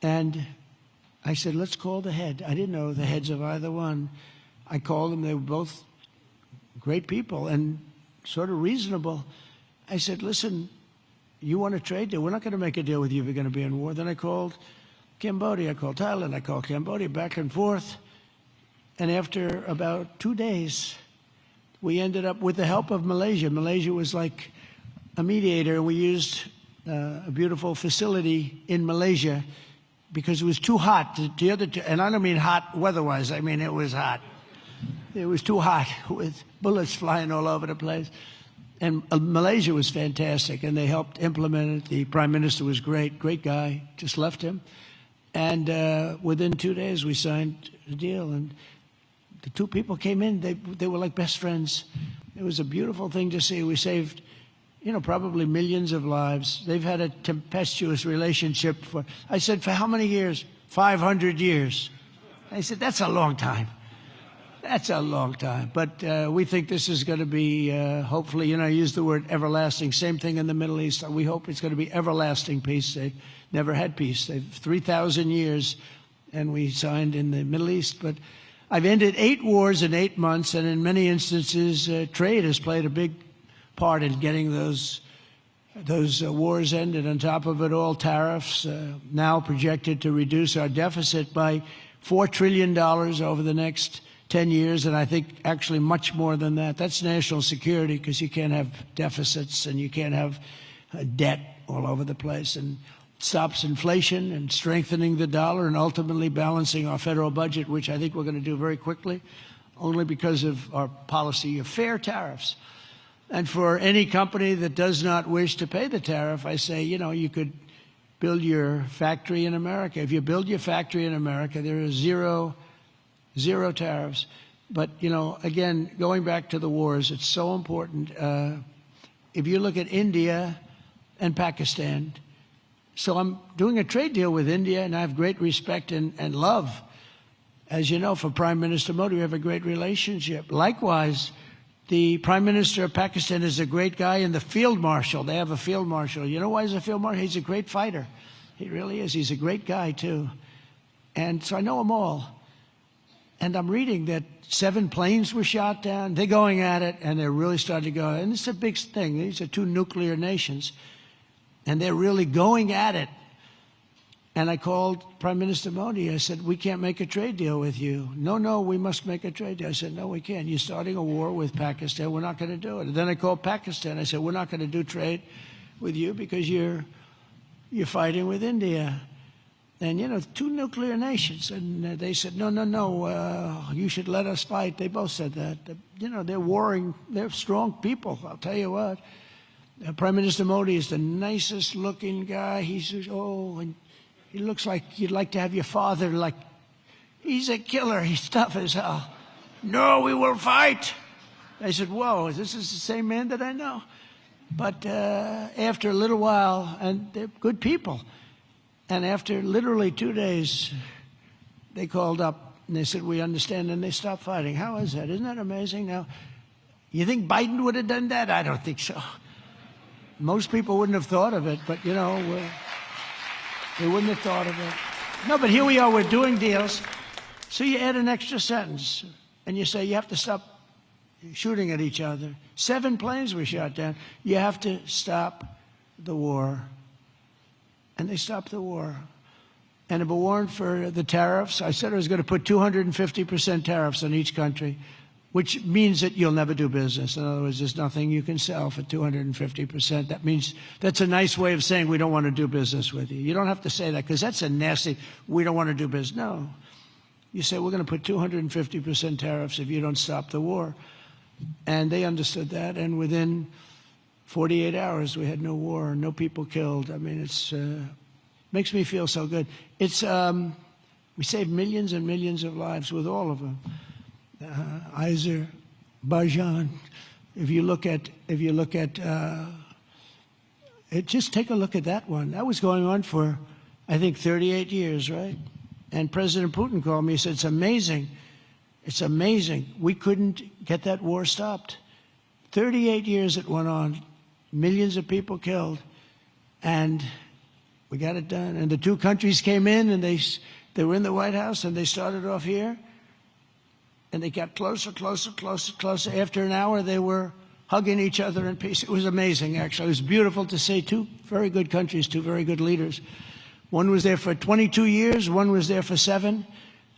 And I said, let's call the head. I didn't know the heads of either one. I called them. They were both great people and sort of reasonable. I said, listen, you want a trade deal? We're not going to make a deal with you if you're going to be in war. Then I called Cambodia. I called Thailand. I called Cambodia, back and forth. And after about 2 days, we ended up with the help of Malaysia. Malaysia was like a mediator, and we used a beautiful facility in Malaysia because it was too hot. The other two, and I don't mean hot weather-wise, I mean it was hot. It was too hot with bullets flying all over the place. And Malaysia was fantastic, and they helped implement it. The prime minister was great guy, just left him. And within 2 days, we signed the deal. And the two people came in, they were like best friends. It was a beautiful thing to see. We saved, probably millions of lives. They've had a tempestuous relationship I said, for how many years? 500 years. I said, that's a long time. That's a long time. But we think this is going to be, hopefully, I use the word everlasting. Same thing in the Middle East. We hope it's going to be everlasting peace. They've never had peace. They've 3,000 years. and we signed in the Middle East. But I've ended 8 wars in 8 months, and in many instances, trade has played a big part in getting those wars ended. On top of it all, tariffs now projected to reduce our deficit by $4 trillion over the next 10 years, and I think actually much more than that. That's national security, because you can't have deficits and you can't have debt all over the place. And stops inflation and strengthening the dollar and ultimately balancing our federal budget, which I think we're going to do very quickly, only because of our policy of fair tariffs. And for any company that does not wish to pay the tariff, I say, you could build your factory in America. If you build your factory in America, there is zero tariffs. But, again, going back to the wars, it's so important. If you look at India and Pakistan, so I'm doing a trade deal with India, and I have great respect and love. As you know, for Prime Minister Modi, we have a great relationship. Likewise, the Prime Minister of Pakistan is a great guy, and the Field Marshal, they have a Field Marshal. You know why he's a Field Marshal? He's a great fighter. He really is. He's a great guy, too. And so I know them all. And I'm reading that 7 planes were shot down. They're going at it, and they're really starting to go. And it's a big thing. These are 2 nuclear nations. And they're really going at it. And I called Prime Minister Modi. I said, we can't make a trade deal with you. No, we must make a trade deal. I said, no, we can't. You're starting a war with Pakistan. We're not going to do it. And then I called Pakistan. I said, we're not going to do trade with you because you're fighting with India. And, 2 nuclear nations. And they said, no, you should let us fight. They both said that. They're warring. They're strong people, I'll tell you what. Prime Minister Modi is the nicest looking guy. He says, and he looks like you'd like to have your father, he's a killer. He's tough as hell. No, we will fight. I said, whoa, this is the same man that I know. But after a little while, and they're good people, and after literally 2 days, they called up and they said, we understand, and they stopped fighting. How is that? Isn't that amazing? Now, you think Biden would have done that? I don't think so. Most people wouldn't have thought of it, but, they wouldn't have thought of it. No, but here we are, we're doing deals. So you add an extra sentence, and you say you have to stop shooting at each other. 7 planes were shot down. You have to stop the war. And they stopped the war. And if it weren't for the tariffs, I said I was going to put 250% tariffs on each country, which means that you'll never do business. In other words, there's nothing you can sell for 250%. That means that's a nice way of saying we don't want to do business with you. You don't have to say that, because that's a nasty, we don't want to do business. No. You say we're going to put 250% tariffs if you don't stop the war. And they understood that, and within 48 hours we had no war, no people killed. I mean, it's makes me feel so good. It's we saved millions and millions of lives with all of them. Azerbaijan. If you look at just take a look at that one. That was going on for, I think, 38 years, right? And President Putin called me. He said, "It's amazing. It's amazing. We couldn't get that war stopped. 38 years it went on, millions of people killed, and we got it done." And the 2 countries came in, and they were in the White House, and they started off here. And they got closer, closer, closer, closer. After an hour, they were hugging each other in peace. It was amazing, actually. It was beautiful to see 2 very good countries, 2 very good leaders. One was there for 22 years, one was there for 7.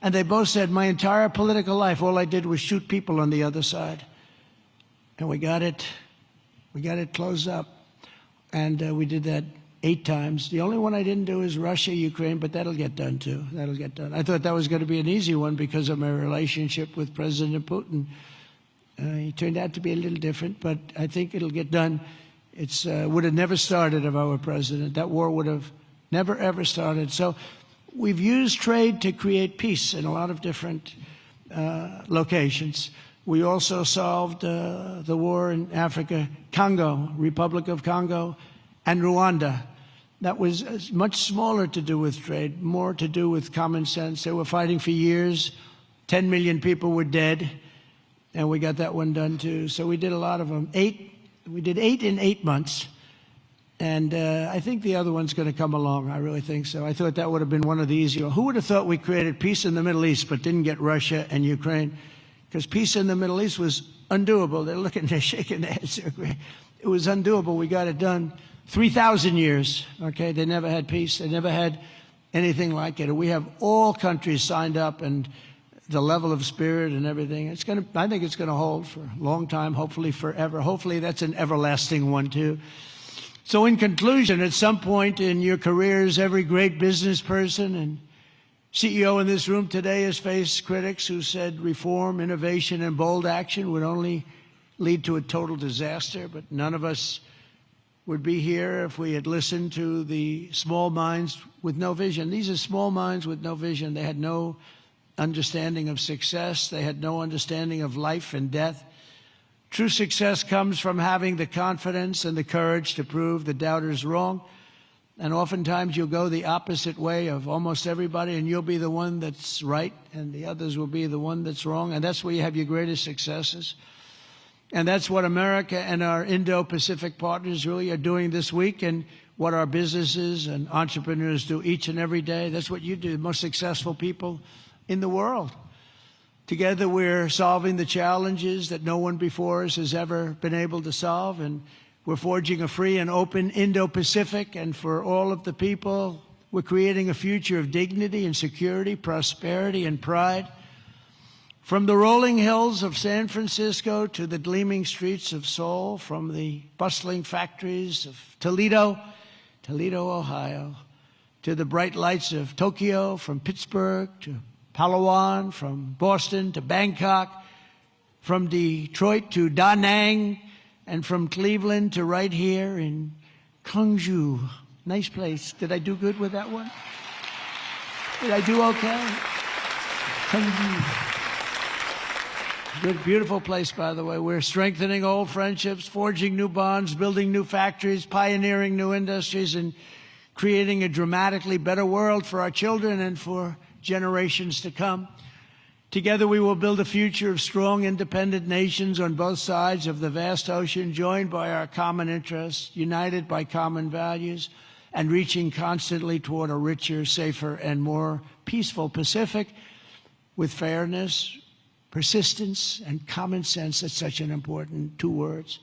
And they both said, my entire political life, all I did was shoot people on the other side. And we got it closed up. And we did that 8 times. The only one I didn't do is Russia, Ukraine, but that'll get done too. That'll get done. I thought that was going to be an easy one because of my relationship with President Putin. He turned out to be a little different, but I think it'll get done. It would have never started if I were president. That war would have never, ever started. So we've used trade to create peace in a lot of different locations. We also solved the war in Africa, Congo, Republic of Congo, and Rwanda. That was much smaller to do with trade, more to do with common sense. They were fighting for years. 10 million people were dead, and we got that one done too. So we did a lot of them. We did 8 in 8 months, And I think the other one's going to come along. I really think so. I thought that would have been one of the easier. Who would have thought we created peace in the Middle East but didn't get Russia and Ukraine? Because peace in the Middle East was undoable. They're shaking their heads. It was undoable. We got it done. 3,000 years, okay? They never had peace. They never had anything like it. We have all countries signed up, and the level of spirit and everything. I think it's going to hold for a long time, hopefully forever. Hopefully that's an everlasting one too. So in conclusion, at some point in your careers, every great business person and CEO in this room today has faced critics who said reform, innovation, and bold action would only lead to a total disaster, but none of us would be here if we had listened to the small minds with no vision. These are small minds with no vision. They had no understanding of success. They had no understanding of life and death. True success comes from having the confidence and the courage to prove the doubters wrong. And oftentimes you'll go the opposite way of almost everybody, and you'll be the one that's right, and the others will be the one that's wrong. And that's where you have your greatest successes. And that's what America and our Indo-Pacific partners really are doing this week, and what our businesses and entrepreneurs do each and every day. That's what you do, the most successful people in the world. Together, we're solving the challenges that no one before us has ever been able to solve, and we're forging a free and open Indo-Pacific, and for all of the people, we're creating a future of dignity and security, prosperity and pride. From the rolling hills of San Francisco to the gleaming streets of Seoul, from the bustling factories of Toledo, Ohio, to the bright lights of Tokyo, from Pittsburgh to Palawan, from Boston to Bangkok, from Detroit to Da Nang, and from Cleveland to right here in Gwangju. Nice place. Did I do good with that one? Did I do okay? Gwangju. Good, beautiful place, by the way. We're strengthening old friendships, forging new bonds, building new factories, pioneering new industries, and creating a dramatically better world for our children and for generations to come. Together we will build a future of strong, independent nations on both sides of the vast ocean, joined by our common interests, united by common values, and reaching constantly toward a richer, safer, and more peaceful Pacific with fairness, persistence, and common sense. That's such an important two words.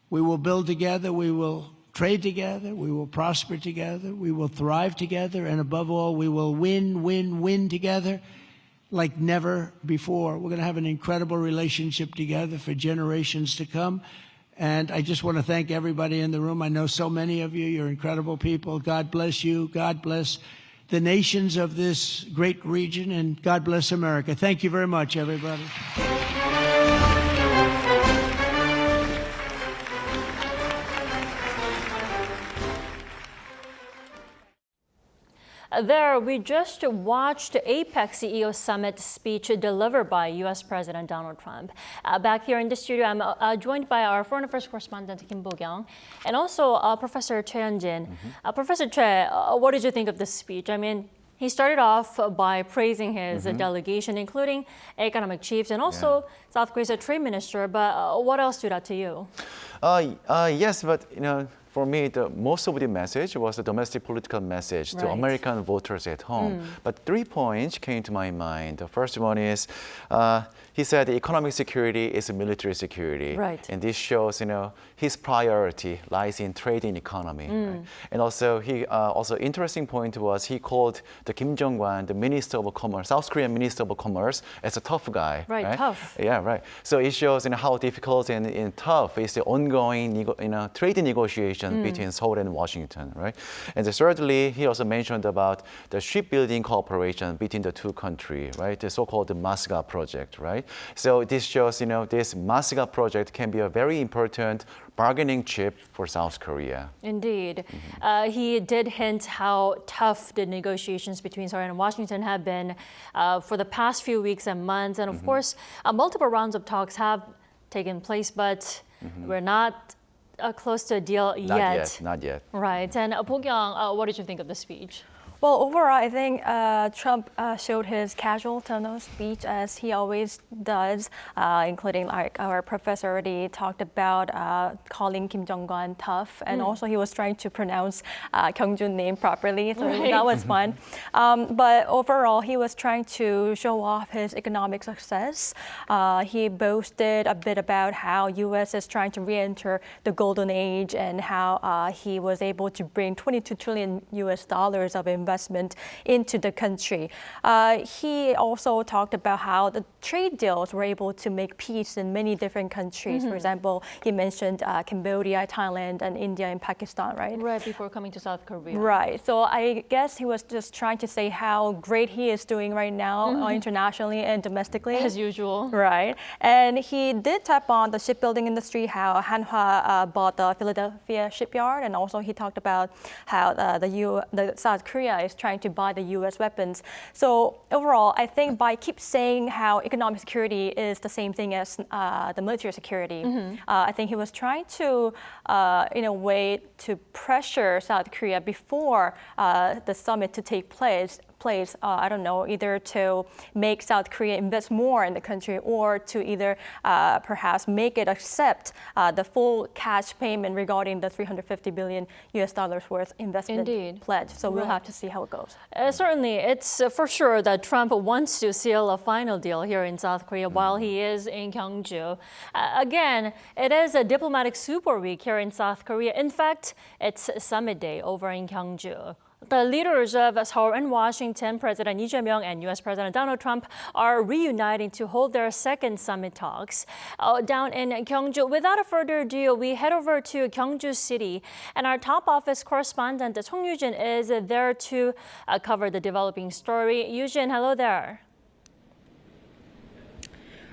We will build together, we will trade together, we will prosper together, we will thrive together, and above all, we will win together like never before. We're going to have an incredible relationship together for generations to come. And I just want to thank everybody in the room. I know so many of you. You're incredible people. God bless you. God bless the nations of this great region, and God bless America. Thank you very much, everybody. There, we just watched APEC CEO Summit speech delivered by U.S. President Donald Trump. Back here in the studio, I'm joined by our foreign affairs correspondent Kim Bo-kyung, and also Professor Choi Hyun-jin. Professor Choi, what did you think of this speech? I mean, he started off by praising his delegation, including economic chiefs and also South Korea's trade minister. But what else stood out to you? Yes, but for me, the most of the message was the domestic political message to American voters at home. But 3 points came to my mind. The first one is he said economic security is military security. Right. And this shows, his priority lies in trade and economy. Right? And also, interesting point was he called the Kim Jong-un, the Minister of Commerce, South Korean Minister of Commerce, as a tough guy. Right, tough. Yeah, right. So it shows how difficult and tough is the ongoing trade negotiation between Seoul and Washington, right? And thirdly, he also mentioned about the shipbuilding cooperation between the two countries, right? The so-called Masga project, right? So this shows, this Masga project can be a very important bargaining chip for South Korea. Indeed. He did hint how tough the negotiations between Seoul and Washington have been for the past few weeks and months. And of course, multiple rounds of talks have taken place, but we're not close to a deal yet. Not yet. Right. And Bo-kyung, what did you think of the speech? Well, overall, I think Trump showed his casual tone of speech as he always does, including like our professor already talked about calling Kim Jong-un tough, and also he was trying to pronounce Kyungjoon's name properly, so that was fun. But overall, he was trying to show off his economic success. He boasted a bit about how U.S. is trying to re-enter the golden age and how he was able to bring 22 trillion US dollars of investment into the country. He also talked about how the trade deals were able to make peace in many different countries. For example, he mentioned Cambodia, Thailand, and India and Pakistan, right? Right, before coming to South Korea. Right. So I guess he was just trying to say how great he is doing right now internationally and domestically. As usual. Right. And he did tap on the shipbuilding industry, how Hanwha bought the Philadelphia shipyard, and also he talked about how the South Korea is trying to buy the U.S. weapons. So overall, I think by keep saying how economic security is the same thing as the military security, I think he was trying to, in a way, to pressure South Korea before the summit to take place, I don't know, either to make South Korea invest more in the country or to either perhaps make it accept the full cash payment regarding the 350 billion US dollars worth investment pledge. So we'll have to see how it goes. Certainly, it's for sure that Trump wants to seal a final deal here in South Korea while he is in Gyeongju. Again, it is a diplomatic super week here in South Korea. In fact, it's summit day over in Gyeongju. The leaders of Seoul and Washington, President Lee Jae-myung and U.S. President Donald Trump, are reuniting to hold their second summit talks down in Gyeongju. Without a further ado, we head over to Gyeongju City, and our top office correspondent, Song Yoo-jin, is there to cover the developing story. Yoo-jin, hello there.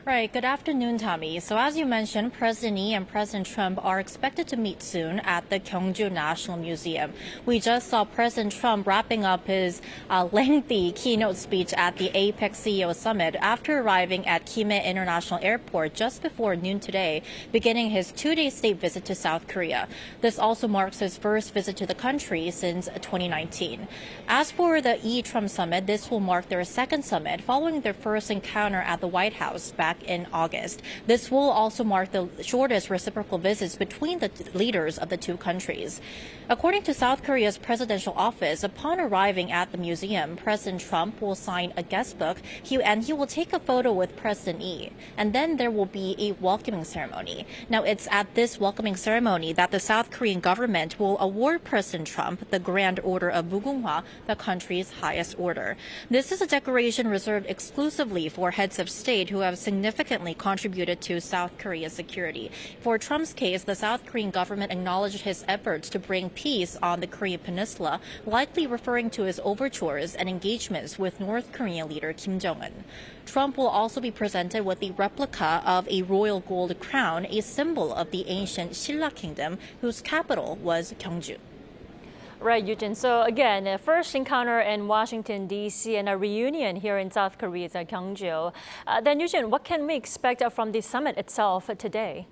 Right. Good afternoon, Tommy. So as you mentioned, President Lee and President Trump are expected to meet soon at the Gyeongju National Museum. We just saw President Trump wrapping up his lengthy keynote speech at the APEC CEO Summit after arriving at Kim-il International Airport just before noon today, beginning his two-day state visit to South Korea. This also marks his first visit to the country since 2019. As for the Lee-Trump Summit, this will mark their second summit following their first encounter at the White House back in August. This will also mark the shortest reciprocal visits between the leaders of the two countries. According to South Korea's presidential office, upon arriving at the museum, President Trump will sign a guest book and he will take a photo with President Lee. And then there will be a welcoming ceremony. Now, it's at this welcoming ceremony that the South Korean government will award President Trump the Grand Order of Mugunghwa, the country's highest order. This is a decoration reserved exclusively for heads of state who have significantly contributed to South Korea's security. For Trump's case, the South Korean government acknowledged his efforts to bring peace on the Korean peninsula, likely referring to his overtures and engagements with North Korean leader Kim Jong-un. Trump will also be presented with a replica of a royal gold crown, a symbol of the ancient Silla Kingdom, whose capital was Gyeongju. Right, Yoo-jin. So again, a first encounter in Washington, D.C. and a reunion here in South Korea's Gyeongju. Then, Yoo-jin, what can we expect from the summit itself today?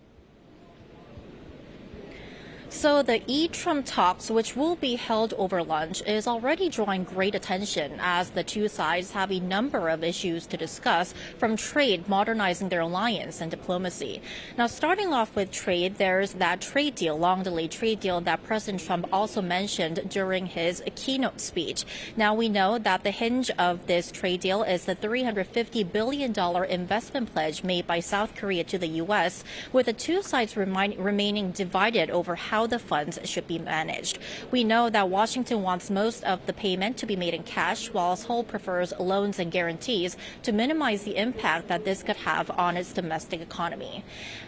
So the Lee-Trump talks, which will be held over lunch, is already drawing great attention as the two sides have a number of issues to discuss, from trade, modernizing their alliance, and diplomacy. Now, starting off with trade, there's that trade deal, long-delayed trade deal that President Trump also mentioned during his keynote speech. Now, we know that the hinge of this trade deal is the $350 billion investment pledge made by South Korea to the U.S., with the two sides remaining divided over how the funds should be managed. We know that Washington wants most of the payment to be made in cash, while Seoul prefers loans and guarantees to minimize the impact that this could have on its domestic economy.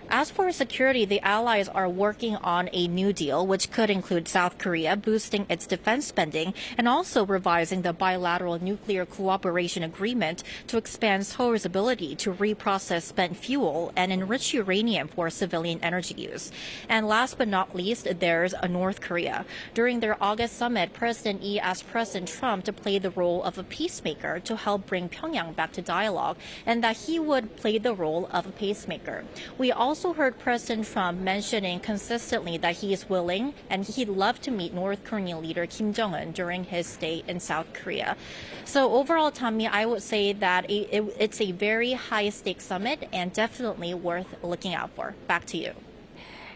As for security, the allies are working on a new deal, which could include South Korea boosting its defense spending and also revising the bilateral nuclear cooperation agreement to expand Seoul's ability to reprocess spent fuel and enrich uranium for civilian energy use. And last but not least, Next, there's North Korea. During their August summit, President Lee asked President Trump to play the role of a peacemaker to help bring Pyongyang back to dialogue, and that he would play the role of a pacemaker. We also heard President Trump mentioning consistently that he is willing and he'd love to meet North Korean leader Kim Jong-un during his stay in South Korea. So overall, Tommy, I would say that it's a very high-stakes summit and definitely worth looking out for. Back to you.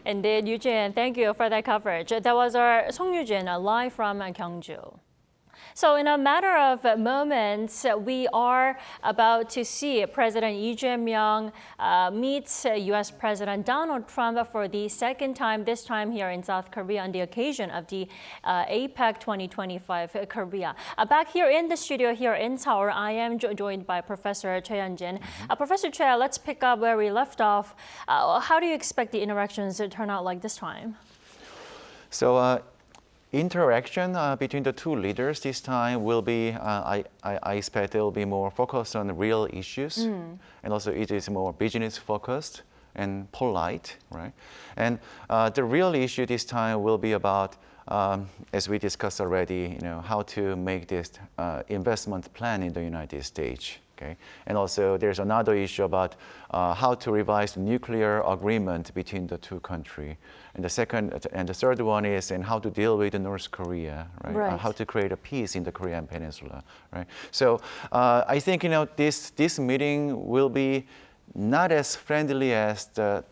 Indeed, Eugene, thank you for that coverage. That was our Song Yujin live from Gyeongju. So in a matter of moments, we are about to see President Lee Jae-myung meet U.S. President Donald Trump for the second time, this time here in South Korea on the occasion of the APEC 2025 Korea. Back here in the studio here in Seoul, I am joined by Professor Choi Hyun-jin. Professor Choi, let's pick up where we left off. How do you expect the interactions to turn out like this time? So interaction between the two leaders this time will be, I expect it will be more focused on real issues, and also it is more business focused and polite, right? And the real issue this time will be about, as we discussed already, how to make this investment plan in the United States. Okay. And also there's another issue about how to revise the nuclear agreement between the two countries. And the third one is how to deal with North Korea, right? Right. How to create a peace in the Korean Peninsula, right? So I think this meeting will be not as friendly as the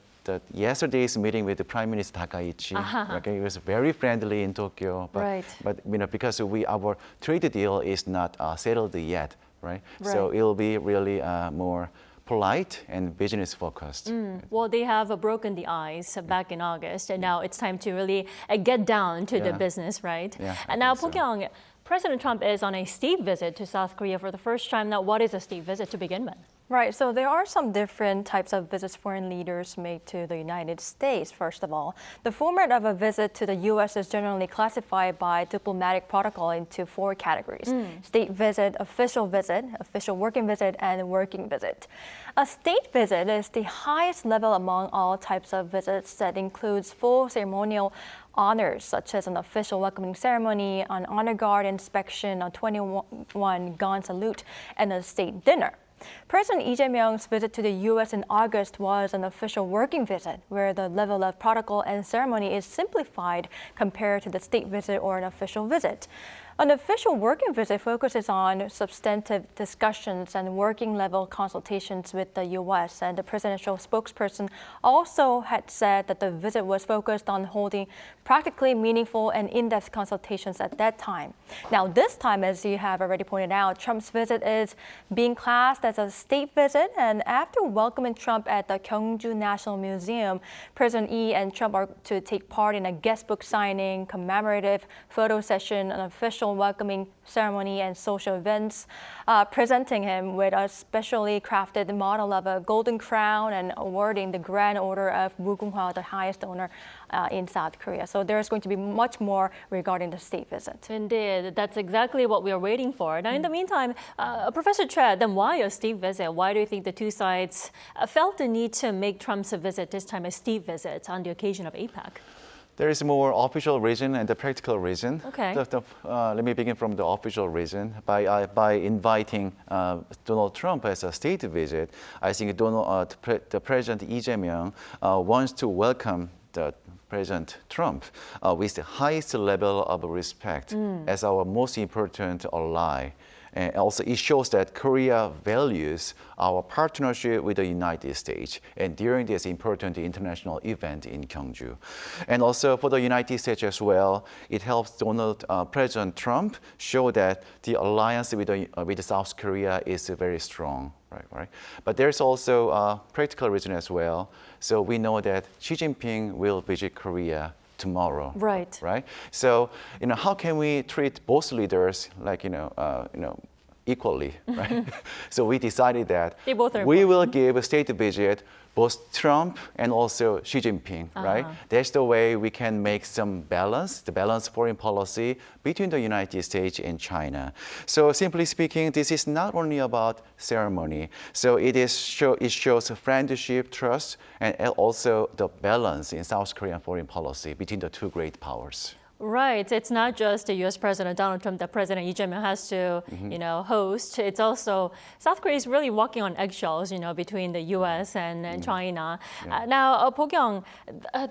yesterday's meeting with the Prime Minister Takaichi. Okay, it was very friendly in Tokyo, but because our trade deal is not settled yet. Right? So it will be really more polite and business focused. Well, they have broken the ice back in August, and now it's time to really get down to the business, right? Yeah, and now, Pookyung, President Trump is on a state visit to South Korea for the first time. Now, what is a state visit to begin with? Right, so there are some different types of visits foreign leaders make to the United States, first of all. The format of a visit to the U.S. is generally classified by diplomatic protocol into 4 categories. State visit, official working visit, and working visit. A state visit is the highest level among all types of visits that includes full ceremonial honors, such as an official welcoming ceremony, an honor guard inspection, a 21-gun salute, and a state dinner. President Lee Jae-myung's visit to the U.S. in August was an official working visit, where the level of protocol and ceremony is simplified compared to the state visit or an official visit. An official working visit focuses on substantive discussions and working-level consultations with the U.S., and the presidential spokesperson also had said that the visit was focused on holding practically meaningful and in-depth consultations at that time. Now, this time, as you have already pointed out, Trump's visit is being classed as a state visit, and after welcoming Trump at the Gyeongju National Museum, President Lee and Trump are to take part in a guest book signing, commemorative photo session, an official welcoming ceremony, and social events, presenting him with a specially crafted model of a golden crown and awarding the Grand Order of Mugunghwa, the highest honor in South Korea. So there's going to be much more regarding the state visit. Indeed, that's exactly what we are waiting for. Now, in the meantime, Professor Choi, then why a state visit? Why do you think the two sides felt the need to make Trump's visit this time a state visit on the occasion of APEC? There is more official reason and the practical reason. Okay. Let me begin from the official reason. By inviting Donald Trump as a state visit, I think the President Lee Jae-myung wants to welcome the President Trump with the highest level of respect as our most important ally. And also, it shows that Korea values our partnership with the United States and during this important international event in Gyeongju. And also for the United States as well, it helps President Trump show that the alliance with South Korea is very strong. Right. But there's also a practical reason as well. So we know that Xi Jinping will visit Korea tomorrow. Right. So, how can we treat both leaders like, equally, right? So we decided that They both are we will give a state visit both Trump and also Xi Jinping, right? That's the way we can make some balance, the balanced foreign policy between the United States and China. So simply speaking, this is not only about ceremony. So it shows friendship, trust, and also the balance in South Korean foreign policy between the two great powers. Right. It's not just the U.S. President Donald Trump that President Lee Jae-myung has to, host. It's also South Korea is really walking on eggshells, between the U.S. and China. Yeah. Now, Bo-kyung,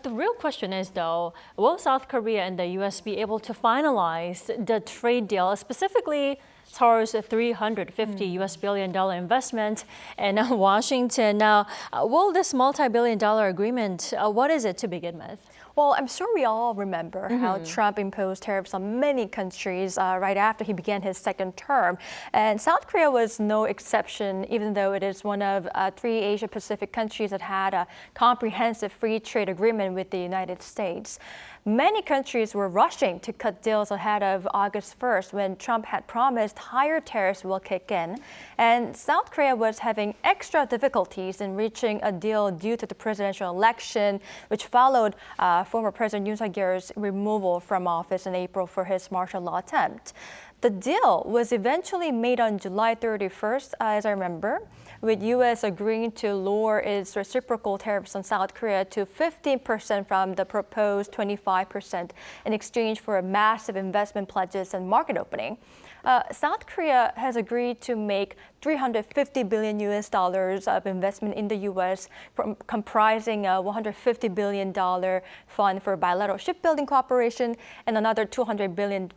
the real question is, though, will South Korea and the U.S. be able to finalize the trade deal, specifically towards a $350 US billion investment in Washington? Now, will this multi-billion-dollar agreement, what is it to begin with? Well, I'm sure we all remember how Trump imposed tariffs on many countries right after he began his second term. And South Korea was no exception, even though it is one of 3 Asia-Pacific countries that had a comprehensive free trade agreement with the United States. Many countries were rushing to cut deals ahead of August 1st when Trump had promised higher tariffs will kick in. And South Korea was having extra difficulties in reaching a deal due to the presidential election, which followed former President Yoon Suk-yeol's removal from office in April for his martial law attempt. The deal was eventually made on July 31st, as I remember, with U.S. agreeing to lower its reciprocal tariffs on South Korea to 15% from the proposed 25% in exchange for massive investment pledges and market opening. South Korea has agreed to make $350 billion of investment in the U.S., comprising a $150 billion fund for bilateral shipbuilding cooperation and another $200 billion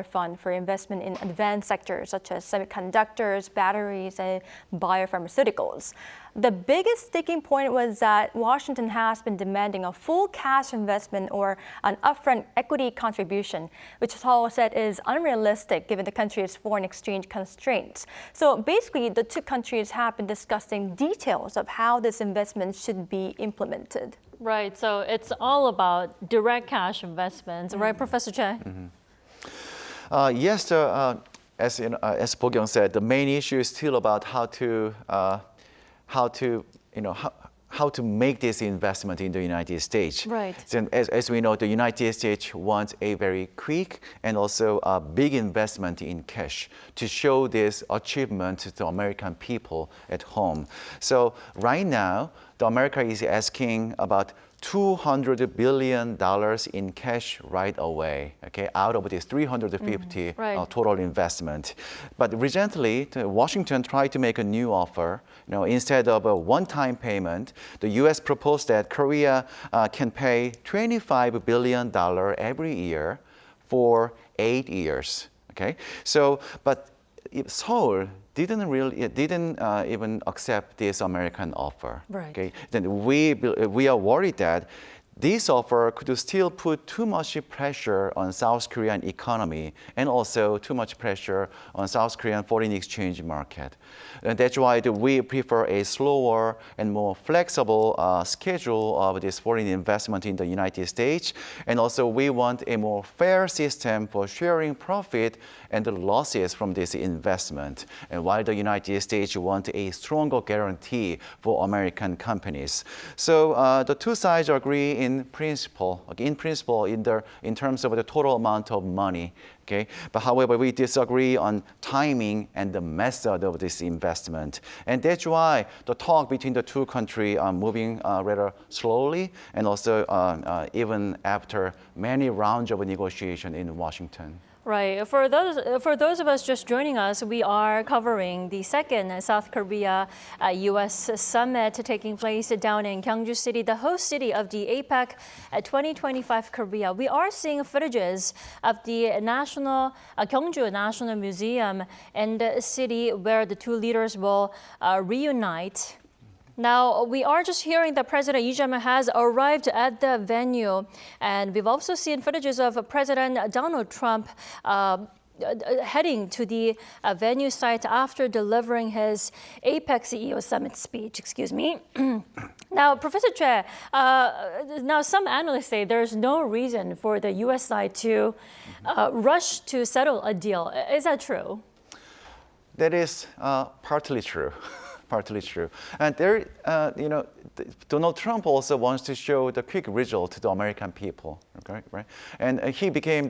fund for investment in advanced sectors such as semiconductors, batteries, and biopharmaceuticals. The biggest sticking point was that Washington has been demanding a full cash investment or an upfront equity contribution, which Seoul said is unrealistic given the country's foreign exchange constraints. So basically, the two countries have been discussing details of how this investment should be implemented. Right. So it's all about direct cash investments, right, Professor Choi? Yes, as Bo-kyung said, the main issue is still about how to make this investment in the United States. Right. So as we know, the United States wants a very quick and also a big investment in cash to show this achievement to the American people at home. So right now, the America is asking about $200 billion in cash right away, okay, out of this 350 right. Total investment. But recently, Washington tried to make a new offer. Instead of a one-time payment, the U.S. proposed that Korea can pay $25 billion every year for 8 years. Okay, so but Seoul didn't even accept this American offer. Right. Okay, then we are worried that this offer could still put too much pressure on South Korean economy and also too much pressure on South Korean foreign exchange market. And that's why we prefer a slower and more flexible schedule of this foreign investment in the United States. And also we want a more fair system for sharing profit and the losses from this investment. And while the United States want a stronger guarantee for American companies. So the two sides agree in principle, in terms of the total amount of money. Okay, but however, we disagree on timing and the method of this investment, and that's why the talk between the two countries are moving rather slowly, and also even after many rounds of negotiation in Washington. Right. For those of us just joining us, we are covering the second South Korea U.S. summit taking place down in Gyeongju City, the host city of the APEC 2025 Korea. We are seeing footages of the Gyeongju National Museum in the city where the two leaders will reunite. Now, we are just hearing that President Lee Jae-myung has arrived at the venue, and we've also seen footages of President Donald Trump heading to the venue site after delivering his APEC CEO summit speech. Excuse me. Now, Professor Choi, now some analysts say there's no reason for the U.S. side to rush to settle a deal. Is that true? That is partly true. Partly true. And there, Donald Trump also wants to show the quick result to the American people, okay, right? And he began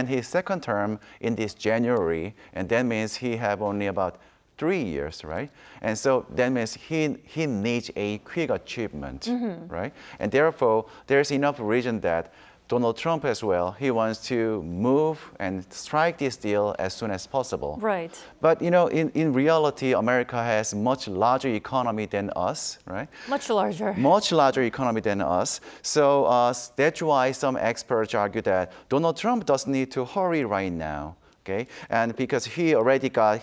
his second term in this January, and that means he have only about 3 years, right? And so that means he needs a quick achievement, right? And therefore, there's enough reason that Donald Trump as well, he wants to move and strike this deal as soon as possible. Right. But in reality, America has much larger economy than us, right? Much larger. Much larger economy than us. So that's why some experts argue that Donald Trump doesn't need to hurry right now. Okay? And because he already got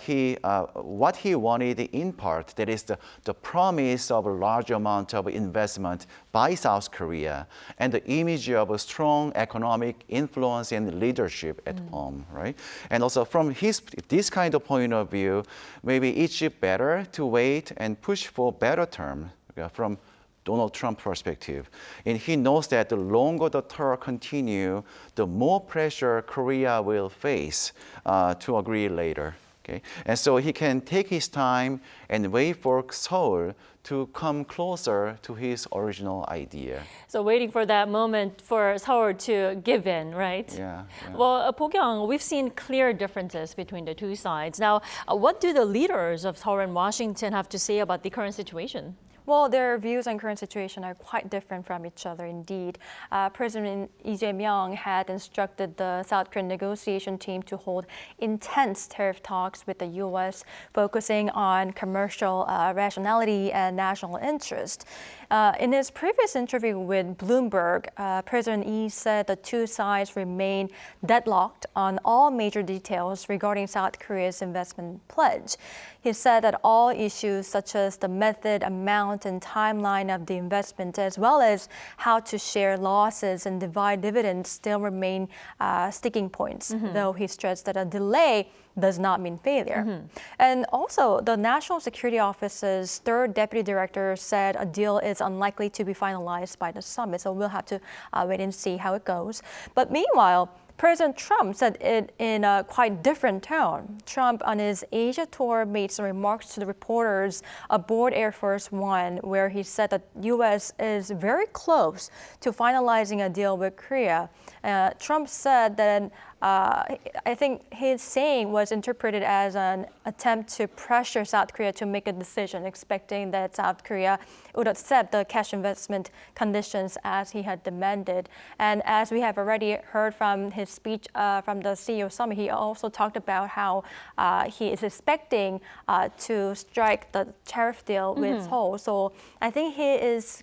what he wanted in part, that is the promise of a large amount of investment by South Korea and the image of a strong economic influence and leadership at home, right? And also from this kind of point of view, maybe it's better to wait and push for better term from Donald Trump perspective. And he knows that the longer the tour continue, the more pressure Korea will face to agree later. Okay? And so he can take his time and wait for Seoul to come closer to his original idea. So waiting for that moment for Seoul to give in, right? Yeah. Well, Pok-young, we've seen clear differences between the two sides. Now, what do the leaders of Seoul and Washington have to say about the current situation? Well, their views on current situation are quite different from each other indeed. President Lee Jae-myung had instructed the South Korean negotiation team to hold intense tariff talks with the U.S., focusing on commercial rationality and national interest. In his previous interview with Bloomberg, President Lee said the two sides remain deadlocked on all major details regarding South Korea's investment pledge. He said that all issues such as the method, amount, and timeline of the investment, as well as how to share losses and divide dividends, still remain sticking points, though he stressed that a delay does not mean failure. And also, the National Security Office's third deputy director said a deal is unlikely to be finalized by the summit, so we'll have to wait and see how it goes. But meanwhile, President Trump said it in a quite different tone. Trump, on his Asia tour, made some remarks to the reporters aboard Air Force One, where he said that U.S. is very close to finalizing a deal with Korea. Trump said that I think his saying was interpreted as an attempt to pressure South Korea to make a decision, expecting that South Korea would accept the cash investment conditions as he had demanded. And as we have already heard from his speech from the CEO summit, he also talked about how he is expecting to strike the tariff deal with Seoul. So I think he is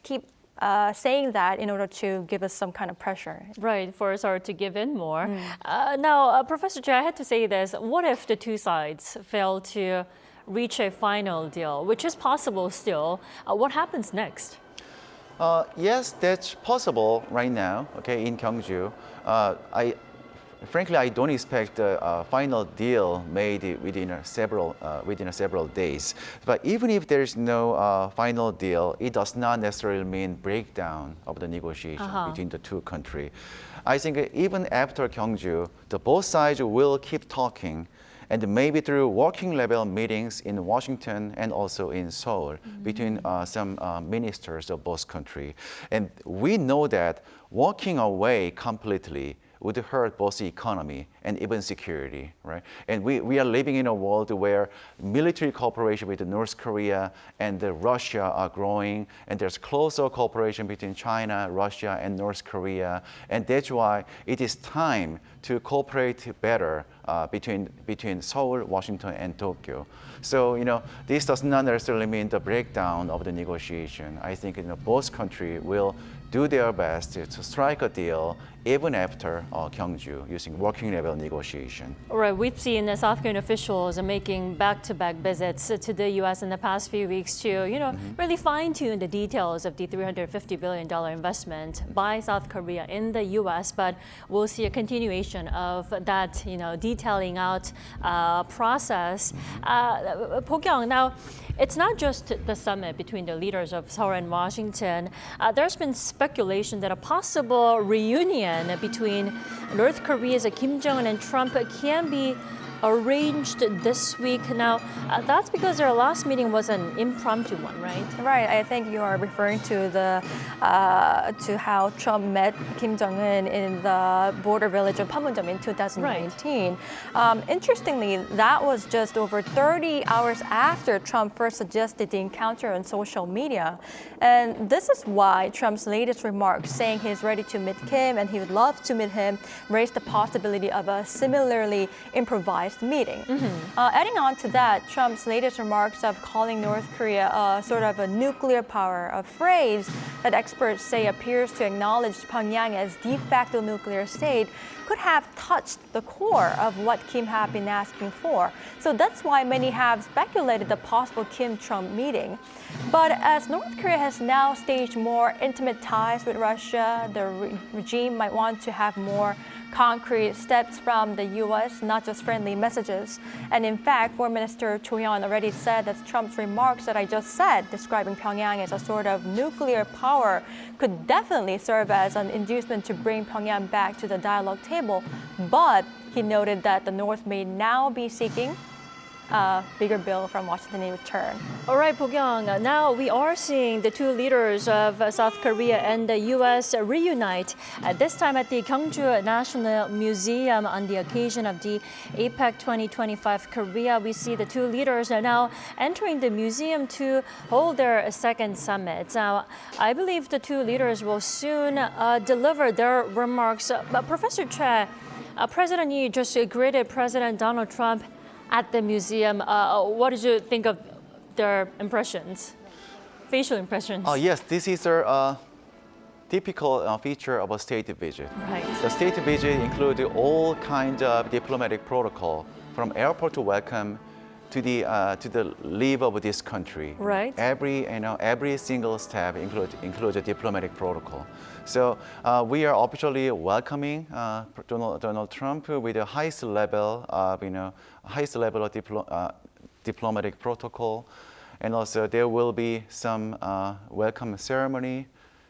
saying that in order to give us some kind of pressure. Right, for Seoul to give in more. Now, Professor Choi, I had to say this. What if the two sides fail to reach a final deal, which is possible still? What happens next? Yes, that's possible right now, okay, in Gyeongju. Frankly, I don't expect a final deal made within several days. But even if there is no final deal, it does not necessarily mean breakdown of the negotiation between the two countries. I think even after Gyeongju, both sides will keep talking, and maybe through working level meetings in Washington and also in Seoul between some ministers of both countries. And we know that walking away completely would hurt both the economy and even security, right? And we are living in a world where military cooperation with North Korea and Russia are growing, and there's closer cooperation between China, Russia, and North Korea. And that's why it is time to cooperate better between Seoul, Washington, and Tokyo. So, this does not necessarily mean the breakdown of the negotiation. I think both countries will do their best to strike a deal even after Gyeongju using working level negotiation. Right, we've seen the South Korean officials making back-to-back visits to the U.S. in the past few weeks to, really fine-tune the details of the $350 billion investment by South Korea in the U.S. But we'll see a continuation of that, detailing out process. Pok-young, now, it's not just the summit between the leaders of Seoul and Washington. There's been speculation that a possible reunion between North Korea's Kim Jong-un and Trump can be arranged this week. Now, that's because their last meeting was an impromptu one, right? Right. I think you are referring to to how Trump met Kim Jong-un in the border village of Panmunjom in 2019. Interestingly, that was just over 30 hours after Trump first suggested the encounter on social media. And this is why Trump's latest remarks, saying he's ready to meet Kim and he would love to meet him, raised the possibility of a similarly improvised meeting. Adding on to that, Trump's latest remarks of calling North Korea a sort of a nuclear power, a phrase that experts say appears to acknowledge Pyongyang as de facto nuclear state, could have touched the core of what Kim had been asking for. So that's why many have speculated the possible Kim-Trump meeting. But as North Korea has now staged more intimate ties with Russia, the regime might want to have more concrete steps from the U.S., not just friendly messages. And in fact, Foreign Minister Cho Hyun already said that Trump's remarks that I just said, describing Pyongyang as a sort of nuclear power, could definitely serve as an inducement to bring Pyongyang back to the dialogue table. But he noted that the North may now be seeking a bigger bill from Washington in return. All right, Bo-kyung, now we are seeing the two leaders of South Korea and the U.S. reunite, this time at the Gyeongju National Museum on the occasion of the APEC 2025 Korea. We see the two leaders are now entering the museum to hold their second summit. Now, I believe the two leaders will soon deliver their remarks. But Professor Choi, President Yi just greeted President Donald Trump at the museum. What did you think of their impressions, facial impressions? Yes, this is a typical feature of a state visit. Right. The state visit includes all kinds of diplomatic protocol, from airport to welcome to the leave of this country. Right. Every single step includes a diplomatic protocol. So we are officially welcoming Donald Trump with the highest level of diplomatic protocol, and also there will be some welcome ceremony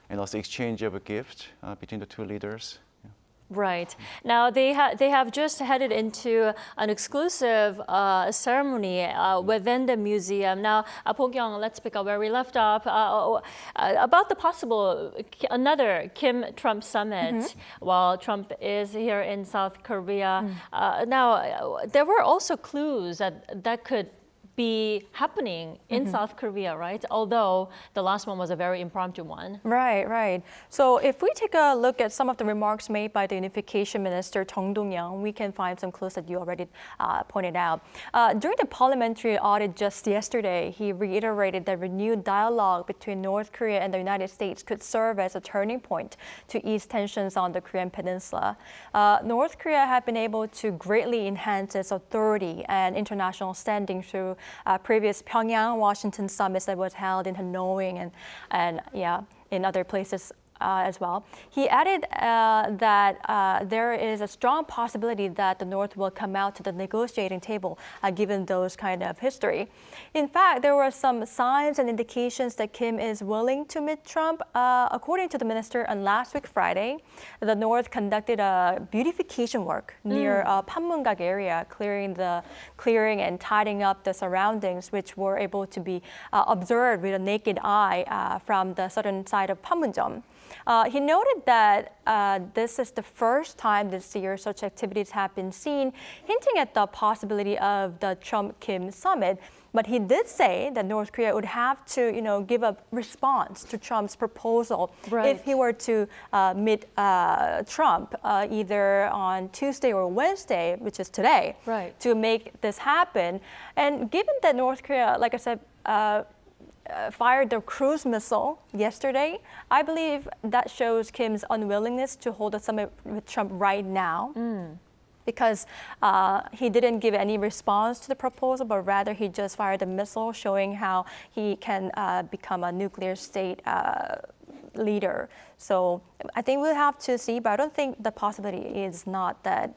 and also exchange of a gift between the two leaders. Right. Now, they have just headed into an exclusive ceremony within the museum. Now, Bo-kyung, let's pick up where we left off about the possible another Kim-Trump summit while Trump is here in South Korea. Now, there were also clues that could be happening in South Korea, right? Although the last one was a very impromptu one. Right, right. So if we take a look at some of the remarks made by the Unification Minister Chung Dong-young, we can find some clues that you already pointed out. During the parliamentary audit just yesterday, he reiterated that renewed dialogue between North Korea and the United States could serve as a turning point to ease tensions on the Korean peninsula. North Korea had been able to greatly enhance its authority and international standing through previous Pyongyang-Washington summits that was held in Hanoi and in other places as well. He added that there is a strong possibility that the North will come out to the negotiating table given those kind of history. In fact, there were some signs and indications that Kim is willing to meet Trump. According to the minister, on last week Friday, the North conducted a beautification work near Panmunjom area, clearing and tidying up the surroundings, which were able to be observed with a naked eye from the southern side of Panmunjom. He noted that this is the first time this year such activities have been seen, hinting at the possibility of the Trump-Kim summit. But he did say that North Korea would have to, give a response to Trump's proposal if he were to meet Trump either on Tuesday or Wednesday, which is today, to make this happen. And given that North Korea, like I said, fired their cruise missile yesterday, I believe that shows Kim's unwillingness to hold a summit with Trump right now. Because he didn't give any response to the proposal, but rather he just fired a missile, showing how he can become a nuclear state leader. So I think we'll have to see, but I don't think the possibility is not that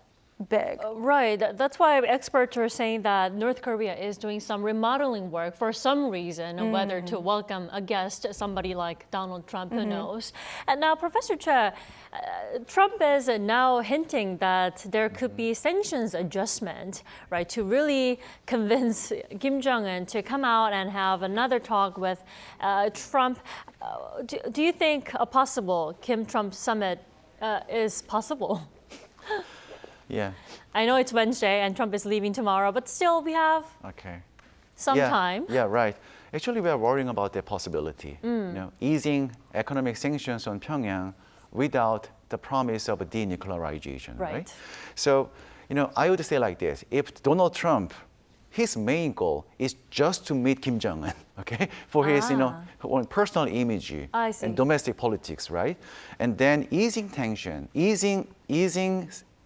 big. Right. That's why experts are saying that North Korea is doing some remodeling work for some reason, whether to welcome a guest, somebody like Donald Trump, who knows. And now, Professor Che, Trump is now hinting that there could be sanctions adjustment, right, to really convince Kim Jong-un to come out and have another talk with Trump. Do you think a possible Kim-Trump summit is possible? Yeah. I know it's Wednesday and Trump is leaving tomorrow, but still we have some time. Yeah, right. Actually, we are worrying about the possibility. Easing economic sanctions on Pyongyang without the promise of denuclearization, right? So, I would say like this: if Donald Trump, his main goal is just to meet Kim Jong-un, okay, for his, personal image and domestic politics, right? And then easing tension, easing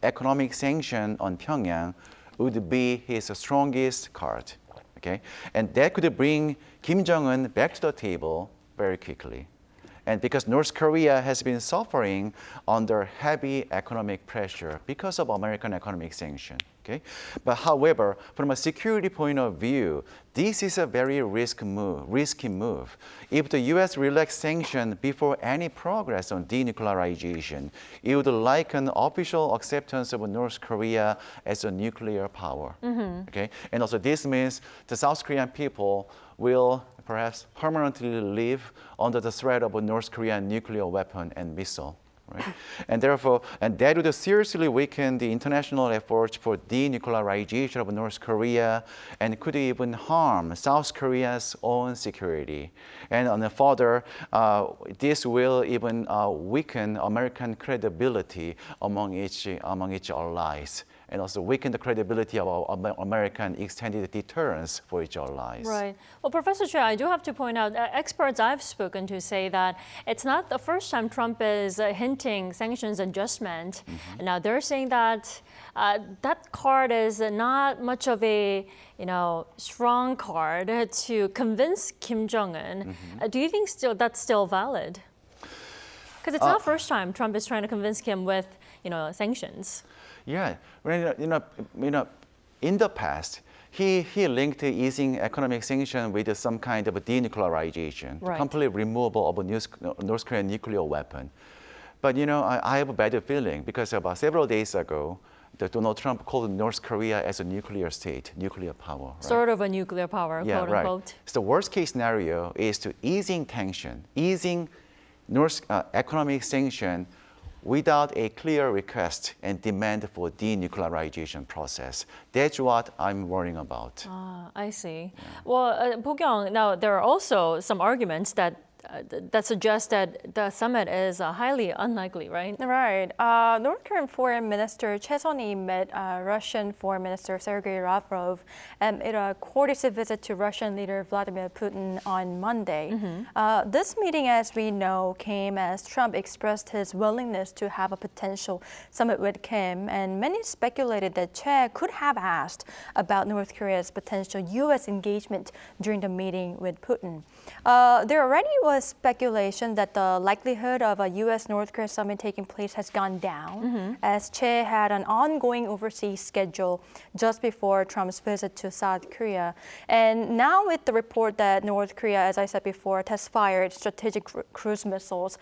economic sanction on Pyongyang would be his strongest card, okay? And that could bring Kim Jong-un back to the table very quickly. And because North Korea has been suffering under heavy economic pressure because of American economic sanction, okay? But however, from a security point of view, this is a very risky move. If the U.S. relax sanction before any progress on denuclearization, it would liken official acceptance of North Korea as a nuclear power, okay? And also this means the South Korean people will perhaps permanently live under the threat of a North Korean nuclear weapon and missile, right? And therefore, that would seriously weaken the international efforts for denuclearization of North Korea and could even harm South Korea's own security. And on the further, this will even weaken American credibility among its allies, and also weaken the credibility of American extended deterrence for its allies. Right. Well, Professor Che, I do have to point out, experts I've spoken to say that it's not the first time Trump is hinting sanctions adjustment. Now they're saying that that card is not much of a strong card to convince Kim Jong-un. Do you think that's still valid? Because it's not the first time Trump is trying to convince Kim with sanctions. Yeah, in the past, he linked easing economic sanction with some kind of a denuclearization, complete removal of a North Korean nuclear weapon. But I have a better feeling because about several days ago, Donald Trump called North Korea as a nuclear state, nuclear power. Right? Sort of a nuclear power, quote unquote. So the worst case scenario is to easing tension, easing North economic sanction without a clear request and demand for denuclearization process. That's what I'm worrying about. I see. Yeah. Well, Bo-kyung, now there are also some arguments that suggest that the summit is highly unlikely, right? Right. North Korean Foreign Minister Choi Sun-hee met Russian Foreign Minister Sergei Lavrov amid a courtesy visit to Russian leader Vladimir Putin on Monday. This meeting, as we know, came as Trump expressed his willingness to have a potential summit with Kim, and many speculated that Choi could have asked about North Korea's potential U.S. engagement during the meeting with Putin. There already was speculation that the likelihood of a U.S.-North Korea summit taking place has gone down, as Choi had an ongoing overseas schedule just before Trump's visit to South Korea. And now with the report that North Korea, as I said before, test fired strategic cruise missiles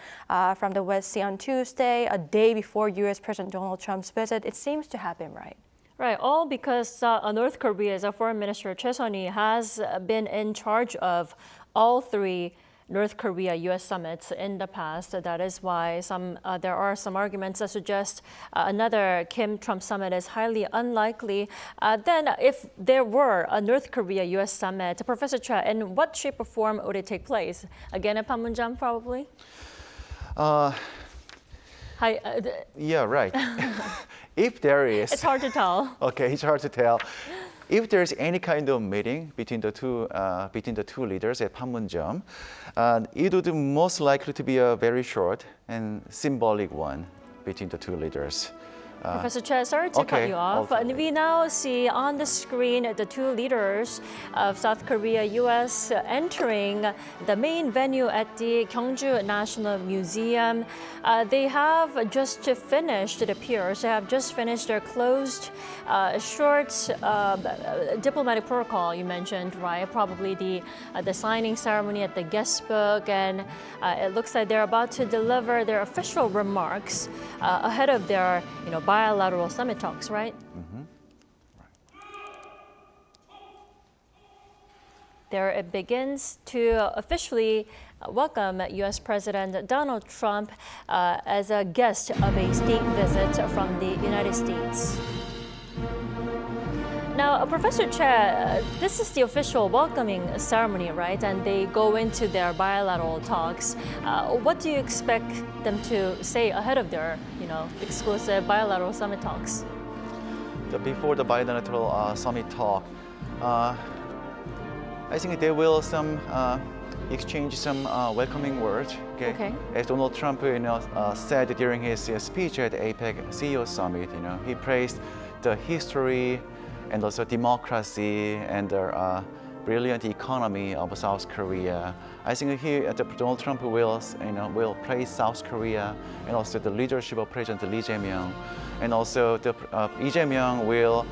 from the West Sea on Tuesday, a day before U.S. President Donald Trump's visit, it seems to have been right. Right, all because North Korea's Foreign Minister Choi Sun-hee has been in charge of all three North Korea-U.S. summits in the past. That is why there are some arguments that suggest another Kim-Trump summit is highly unlikely. Then if there were a North Korea-U.S. summit, Professor Che, in what shape or form would it take place? Again at Panmunjom, probably? Yeah, right. If there is... It's hard to tell. Okay, it's hard to tell. If there's any kind of meeting between the two leaders at Panmunjom, it would most likely to be a very short and symbolic one between the two leaders. Professor Che, sorry to cut you off. ultimately. We now see on the screen the two leaders of South Korea, U.S. entering the main venue at the Gyeongju National Museum. They have just finished, it appears, they have just finished their closed, short diplomatic protocol you mentioned, right? Probably the signing ceremony at the guest book, and it looks like they're about to deliver their official remarks ahead of their, bilateral summit talks, right? Mm-hmm. There it begins to officially welcome U.S. President Donald Trump as a guest of a state visit from the United States. Now, Professor Che, this is the official welcoming ceremony, right? And they go into their bilateral talks. What do you expect them to say ahead of their, exclusive bilateral summit talks? Before the bilateral summit talk, I think they will exchange some welcoming words. Okay. As Donald Trump, said during his speech at the APEC CEO summit, he praised the history and also democracy and the brilliant economy of South Korea. I think Donald Trump will praise South Korea and also the leadership of President Lee Jae-myung, and also Lee Jae-myung will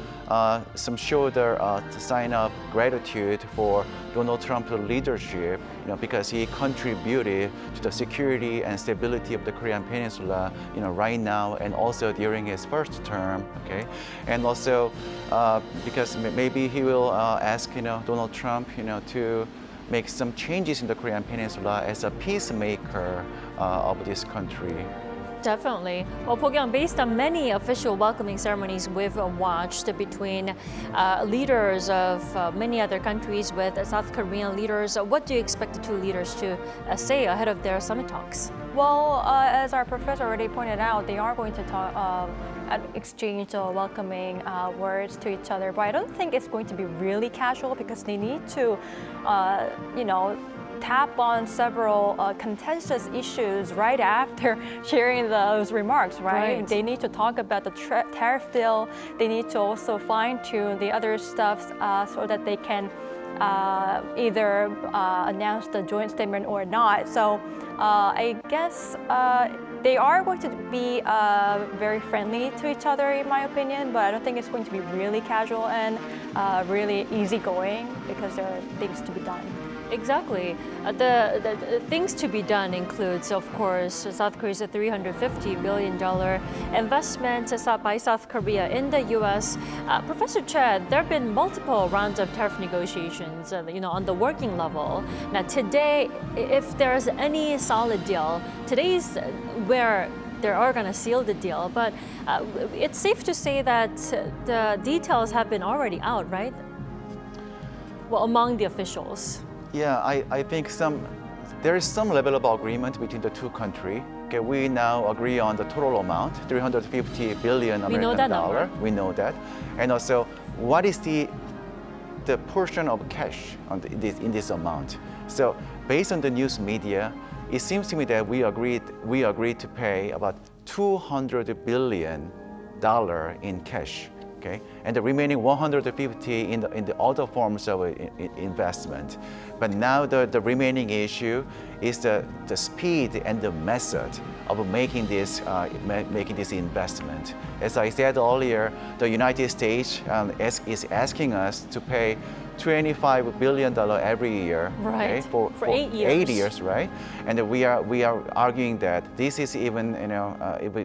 show their sign of gratitude for Donald Trump's leadership, because he contributed to the security and stability of the Korean Peninsula, right now and also during his first term, okay? And also because maybe he will ask, Donald Trump, to make some changes in the Korean Peninsula as a peacemaker of this country. Definitely. Well, Pogyong, based on many official welcoming ceremonies we've watched between leaders of many other countries with South Korean leaders, what do you expect the two leaders to say ahead of their summit talks? Well, as our professor already pointed out, they are going to talk, exchange welcoming words to each other, but I don't think it's going to be really casual because they need to, tap on several contentious issues right after sharing those remarks, right? They need to talk about the tariff deal. They need to also fine-tune the other stuff so that they can either announce the joint statement or not. So I guess they are going to be very friendly to each other, in my opinion, but I don't think it's going to be really casual and really easygoing because there are things to be done. Exactly. The things to be done includes, of course, South Korea's $350 billion investment by South Korea in the U.S. Professor Che, there have been multiple rounds of tariff negotiations, on the working level. Now, today, if there's any solid deal, today's where they are going to seal the deal. But it's safe to say that the details have been already out, right? Well, among the officials. Yeah, I think there is some level of agreement between the two countries. Okay, we now agree on the total amount, $350 billion American dollar. We know that. And also, what is the portion of cash in this amount? So, based on the news media, it seems to me that we agreed to pay about $200 billion in cash. Okay, and the remaining 150 in the other forms of investment. But now the remaining issue is the speed and the method of making this investment. As I said earlier, the United States is asking us to pay $25 billion every year, right? Okay, for 8 years. 8 years, right? And we are arguing that this is even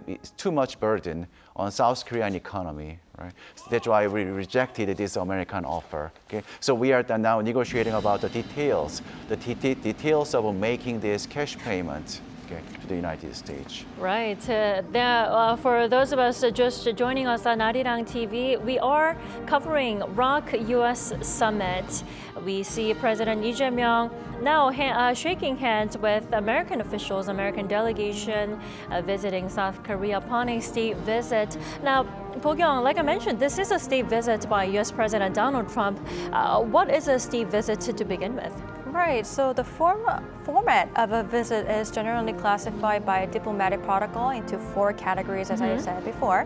it's too much burden on South Korean economy, right? So that's why we rejected this American offer. Okay, so we are now negotiating about the details of making this cash payment. To the United States. Right. For those of us just joining us on Arirang TV, we are covering Rok-U.S. Summit. We see President Lee Jae-myung now shaking hands with American officials, American delegation visiting South Korea upon a state visit. Now, Pogyong, like I mentioned, this is a state visit by U.S. President Donald Trump. What is a state visit to begin with? Right, so the format of a visit is generally classified by diplomatic protocol into 4 categories, as I said before.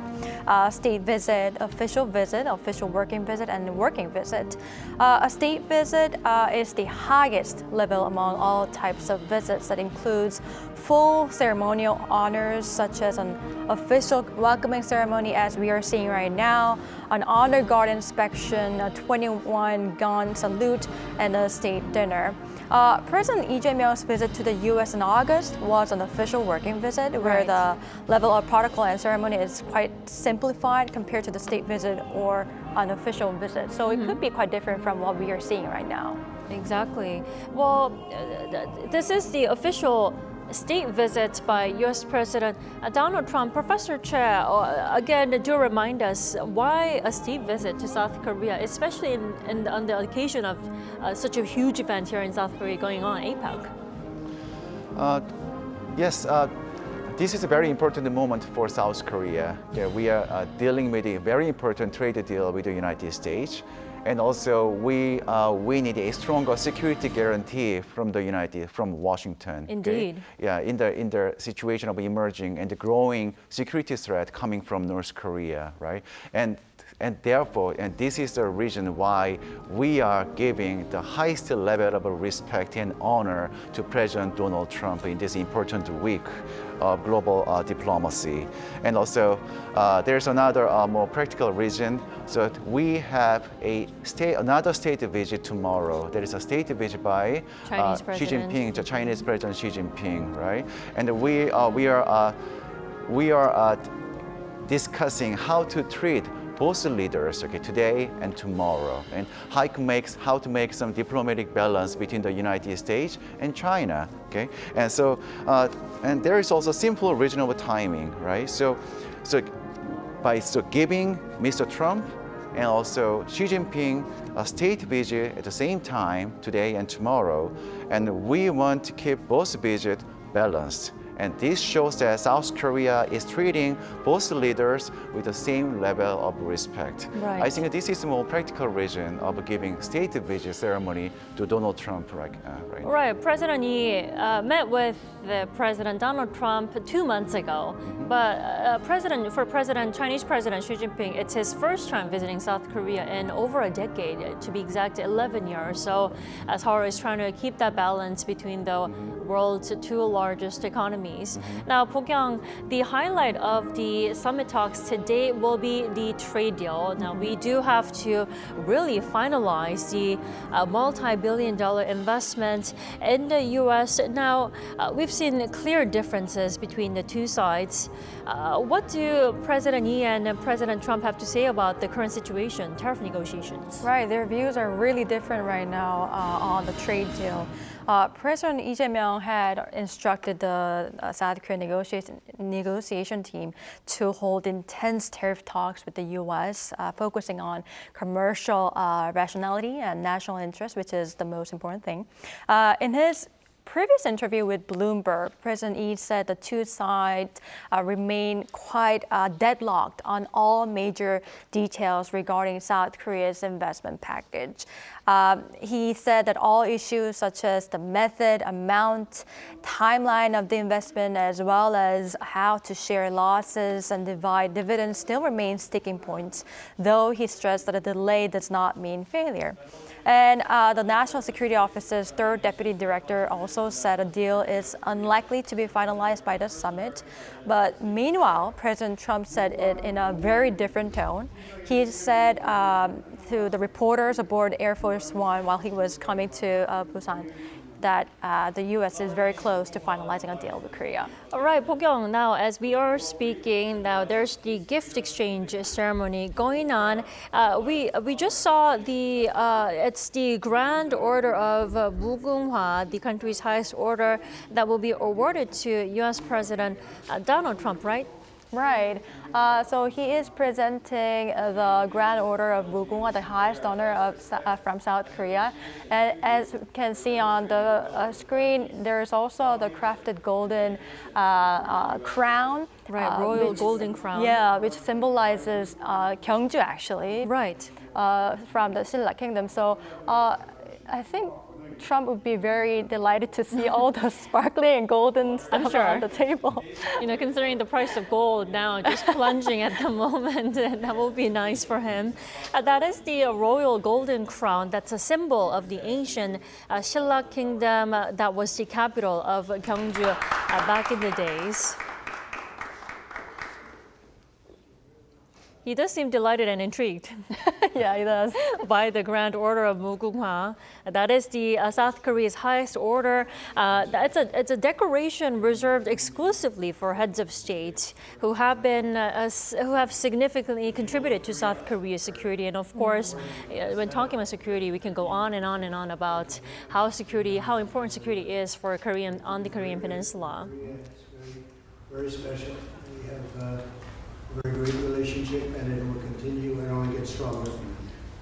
State visit, official working visit, and working visit. A state visit is the highest level among all types of visits that includes full ceremonial honors such as an official welcoming ceremony as we are seeing right now, an honor guard inspection, a 21-gun salute, and a state dinner. President Lee Jae-myung's visit to the U.S. in August was an official working visit where the level of protocol and ceremony is quite simplified compared to the state visit or an official visit. So it could be quite different from what we are seeing right now. Exactly. Well, this is the official state visit by U.S. President Donald Trump. Professor Che, again, do remind us why a state visit to South Korea, especially on the occasion of such a huge event here in South Korea going on, APEC? Yes, this is a very important moment for South Korea. We are dealing with a very important trade deal with the United States. And also, we need a stronger security guarantee from Washington. Indeed. Okay? Yeah, in the situation of emerging and the growing security threat coming from North Korea, right? And therefore, and this is the reason why we are giving the highest level of respect and honor to President Donald Trump in this important week of global diplomacy. And also, there's another more practical reason. So we have another state visit tomorrow. There is a state visit by Xi Jinping, the Chinese President Xi Jinping, right? And we are discussing how to treat both leaders, okay, today and tomorrow, and how to make some diplomatic balance between the United States and China, okay? And so, and there is also simple regional timing, right? So giving Mr. Trump and also Xi Jinping a state visit at the same time today and tomorrow, and we want to keep both visits balanced. And this shows that South Korea is treating both leaders with the same level of respect. Right. I think this is a more practical reason of giving state visit ceremony to Donald Trump right now. Right. President Lee met with President Donald Trump 2 months ago. But Chinese President Xi Jinping, it's his first time visiting South Korea in over a decade, to be exact, 11 years. So Seoul is trying to keep that balance between the world's 2 largest economies. Now, Pok-young, the highlight of the summit talks today will be the trade deal. Now, we do have to really finalize the multi-billion-dollar investment in the U.S. Now, we've seen clear differences between the 2 sides. What do President Lee and President Trump have to say about the current situation, tariff negotiations? Right, their views are really different right now on the trade deal. President Lee Jae-myung had instructed the South Korean negotiation team to hold intense tariff talks with the U.S., focusing on commercial rationality and national interest, which is the most important thing. In his previous interview with Bloomberg, President Lee said the 2 sides remain quite deadlocked on all major details regarding South Korea's investment package. He said that all issues such as the method, amount, timeline of the investment, as well as how to share losses and divide dividends still remain sticking points, though he stressed that a delay does not mean failure. And the National Security Office's 3rd Deputy Director also said a deal is unlikely to be finalized by the summit. But meanwhile, President Trump said it in a very different tone. He said to the reporters aboard Air Force One while he was coming to Busan that the U.S. is very close to finalizing a deal with Korea. All right, Pok-young, now as we are speaking, now there's the gift exchange ceremony going on. We just saw it's the Grand Order of Mugunghwa, the country's highest order that will be awarded to U.S. President Donald Trump, right? Right. So he is presenting the Grand Order of Mugunghwa, the highest honor from South Korea. And as you can see on the screen, there's also the crafted golden crown. Right, royal golden crown. Yeah, which symbolizes Gyeongju, actually. Right. From the Silla Kingdom. So I think Trump would be very delighted to see all the sparkling and golden stuff sure. on the table. You know, considering the price of gold now just plunging at the moment, that will be nice for him. That is the royal golden crown. That's a symbol of the ancient Shilla kingdom that was the capital of Gyeongju back in the days. He does seem delighted and intrigued. Yeah, he does. By the Grand Order of Mugunghwa. That is the South Korea's highest order. It's a decoration reserved exclusively for heads of state who have significantly contributed to South Korea's security. And of course, when talking about security, we can go on and on and on about how important security is for on the Korean Peninsula. It's very special. We have very great relationship, and it will continue and only get stronger.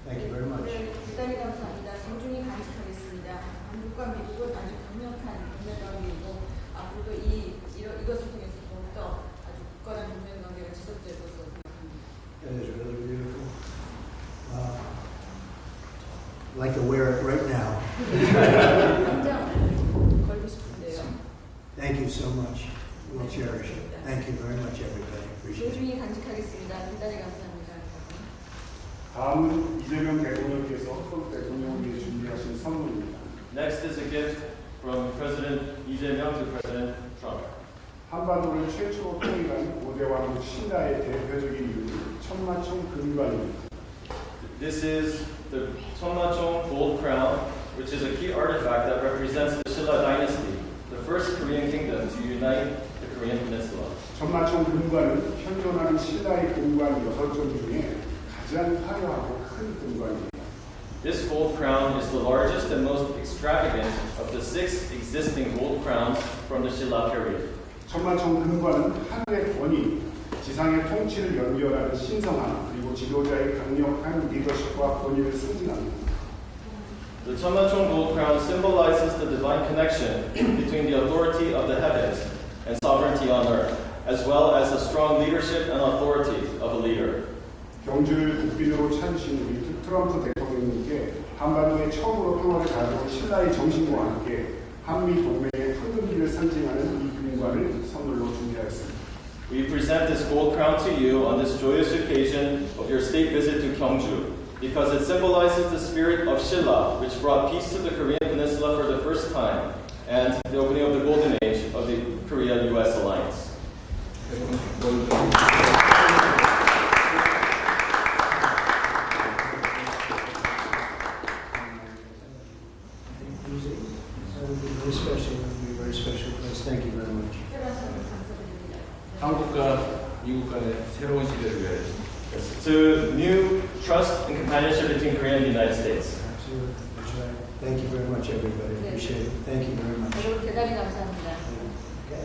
Thank you very much. 대단히 감사합니다. 소중히 간직하겠습니다. 한국과 미국은 아주 강력한 동맹관계이고 앞으로도 이것을 통해서 더욱더 아주 굳건한 동맹관계가 지속될 것으로 생각합니다. It is really beautiful. I'd like to wear it right now. 당장 걸고 싶은데요. Thank you so much. We'll cherish it. Thank you very much, everybody. Appreciate it. 소중히 간직하겠습니다. 대단히 감사합니다. 다음은 이재명 대통령께서 서울 대통령을 위해 준비하신 선물입니다. Next is a gift from President Lee Jae-myung to President Trump. 한반도를 최초로 통일한 고대왕국 신라의 대표적인 유물 천마총 금관입니다. This is the Cheonmachong gold crown, which is a key artifact that represents the Shilla dynasty, the first Korean kingdom to unite the Korean peninsula. 천마총 금관은 현존하는 신라의 금관 6점 중에 가장 화려하고 큰 금관입니다. This gold crown is the largest and most extravagant of the 6 existing gold crowns from the Shilla period. 천마총 금관은 하늘의 권위, 지상의 통치를 연결하는 신성함, 그리고 지도자의 강력한 리더십과 권위를 상징합니다. The Cheonmachong gold crown symbolizes the divine connection between the authority of the heavens and sovereignty on earth, as well as the strong leadership and authority of a leader. 경주를 국빈으로 찾으신 우리 트럼프 대통령님께 한반도에 처음으로 평화를 가져온 신라의 정신과 함께 한미 동맹의 푸른기를 상징하는 이 금관을 선물로 준비하였습니다. We present this gold crown to you on this joyous occasion of your state visit to Gyeongju, because it symbolizes the spirit of Shilla, which brought peace to the Korean peninsula for the first time, and the opening of the golden age of the Korea-U.S. alliance. Very special. It will be a very special place. Thank you very much. 한국과 미국과의 새로운 시대를 위하여 To new trust and companionship between Korea and the United States. Absolutely. That's right. Thank you very much, everybody. Appreciate it. Thank you very much. 여러분 대단히 감사합니다. Okay.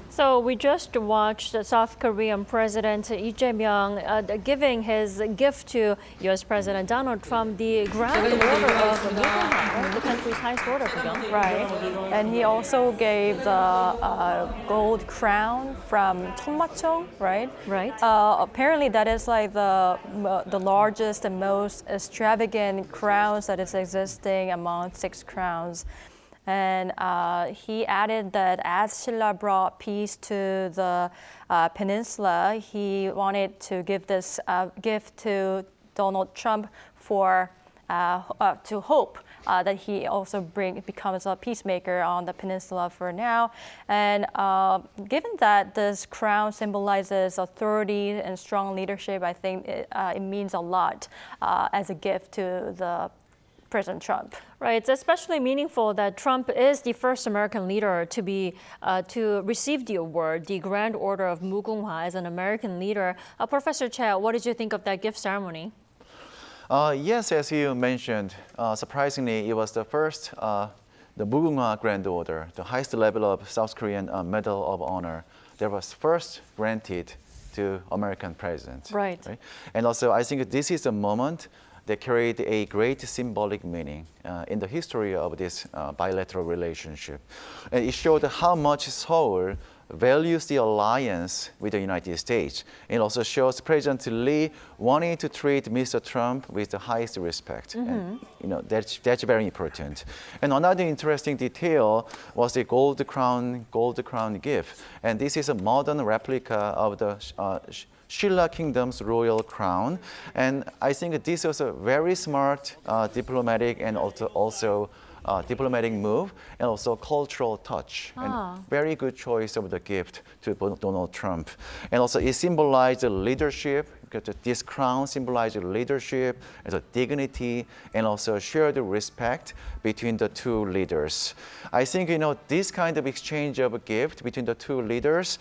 So we just watched the South Korean President Lee Jae-myung giving his gift to U.S. President Donald Trump, the Grand Order of Mugunghwa, the country's highest order. Right. And he also gave the gold crown from Cheonmachong, right? Right. Apparently, that is like the largest and most extravagant crowns that is existing among 6 crowns. And he added that as Shilla brought peace to the peninsula, he wanted to give this gift to Donald Trump for to hope that he also becomes a peacemaker on the peninsula for now. And given that this crown symbolizes authority and strong leadership, I think it means a lot as a gift to the President Trump. Right. It's especially meaningful that Trump is the first American leader to receive the award, the Grand Order of Mugunghwa, as an American leader. Professor Che, what did you think of that gift ceremony? Yes, as you mentioned, surprisingly, it was the first, the Mugunghwa Grand Order, the highest level of South Korean Medal of Honor, that was first granted to American president. Right. And also, I think this is a moment that carried a great symbolic meaning in the history of this bilateral relationship. And it showed how much Seoul values the alliance with the United States. It also shows President Lee wanting to treat Mr. Trump with the highest respect. And, that's very important. And another interesting detail was the gold crown gift. And this is a modern replica of the Shilla Kingdom's royal crown. And I think this was a very smart diplomatic and also diplomatic move and also cultural touch. And very good choice of the gift to Donald Trump. And also it symbolized leadership, because this crown symbolizes leadership, and the dignity, and also shared respect between the two leaders. I think this kind of exchange of a gift between the two leaders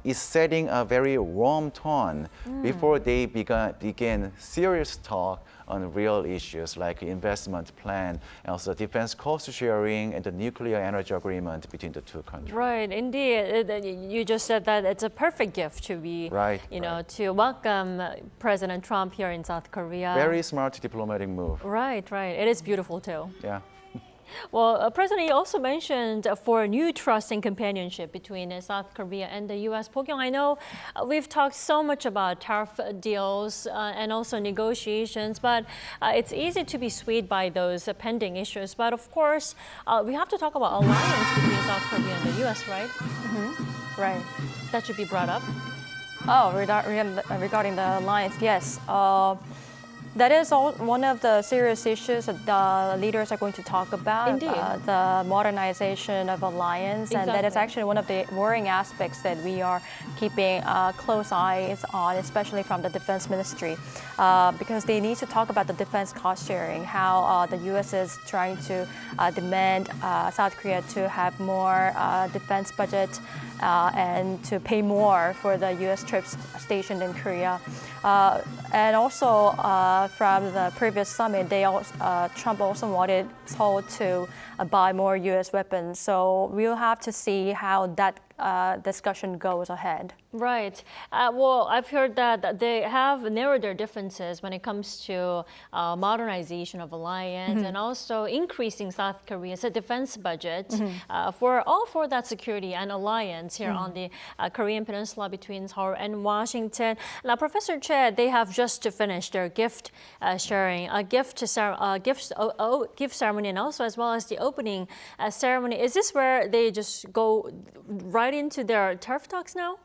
is setting a very warm tone before they begin serious talk on real issues like investment plan and also defense cost sharing and the nuclear energy agreement between the two countries. Right, indeed. You just said that it's a perfect gift to be, to welcome President Trump here in South Korea. Very smart diplomatic move. Right. It is beautiful too. Yeah. Well, President, you also mentioned for a new trust and companionship between South Korea and the U.S. Pokyung, I know we've talked so much about tariff deals and also negotiations, but it's easy to be swayed by those pending issues. But of course, we have to talk about alliance between South Korea and the U.S., right? Right. That should be brought up. Oh, regarding the alliance, yes. That is one of the serious issues that the leaders are going to talk about. Indeed. The modernization of alliance. Exactly. And that is actually one of the worrying aspects that we are keeping close eyes on, especially from the defense ministry, because they need to talk about the defense cost sharing, how the U.S. is trying to demand South Korea to have more defense budget and to pay more for the U.S. troops stationed in Korea. And also from the previous summit, Trump also wanted Seoul to buy more U.S. weapons. So we'll have to see how that discussion goes ahead. Right. Well, I've heard that they have narrowed their differences when it comes to modernization of alliance and also increasing South Korea's defense budget for that security and alliance here on the Korean Peninsula between Seoul and Washington. Now, Professor Che, they have just finished their gift sharing, gift ceremony, and also as well as the opening ceremony. Is this where they just go right into their tariff talks now?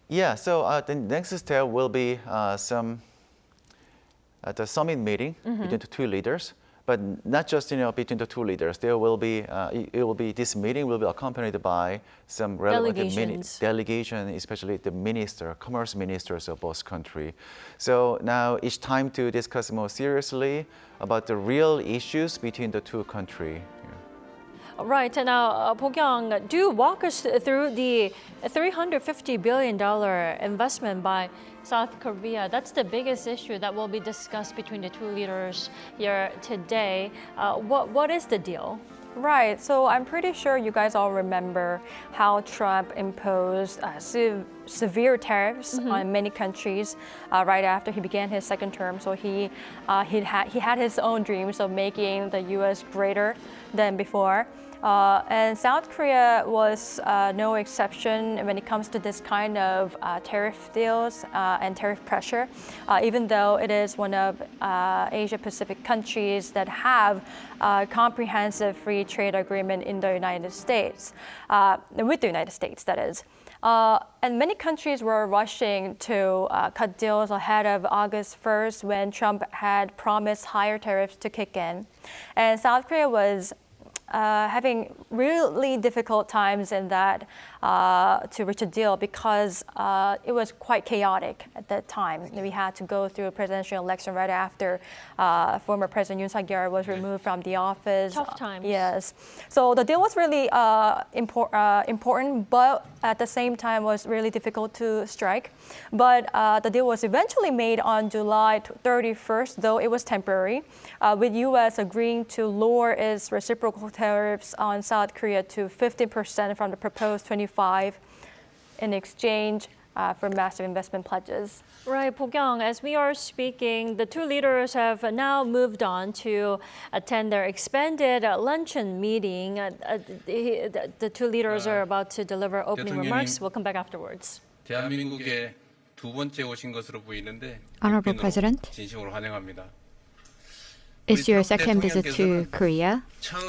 Yeah, so the next step will be the summit meeting between the two leaders, but not just between the two leaders. There will be this meeting will be accompanied by some relevant delegation, especially the commerce ministers of both countries. So now it's time to discuss more seriously about the real issues between the two countries. Right. And now, Pokyung, do walk us through the $350 billion investment by South Korea. That's the biggest issue that will be discussed between the two leaders here today. What is the deal? Right. So I'm pretty sure you guys all remember how Trump imposed severe tariffs on many countries right after he began his second term. So he had his own dreams of making the U.S. greater than before. And South Korea was no exception when it comes to this kind of tariff deals and tariff pressure, even though it is one of Asia-Pacific countries that have a comprehensive free trade agreement in the United States, with the United States, that is. And many countries were rushing to cut deals ahead of August 1st when Trump had promised higher tariffs to kick in. And South Korea was having really difficult times in that to reach a deal because it was quite chaotic at that time. We had to go through a presidential election right after former President Yoon Suk-yeol was removed from the office. Tough times. Yes. So the deal was really important, but at the same time was really difficult to strike. But the deal was eventually made on July 31st, though it was temporary, with U.S. agreeing to lower its reciprocal tariffs on South Korea to 15% from the proposed 25%. In exchange, for massive investment pledges. Right, Po-kyung, as we are speaking, the two leaders have now moved on to attend their expanded luncheon meeting. The two leaders are about to deliver opening remarks. We'll come back afterwards. 대한민국에 두 번째 오신 것으로 보이는데 Honorable 국빈으로 President, 진심으로 환영합니다. it's your second visit to Korea,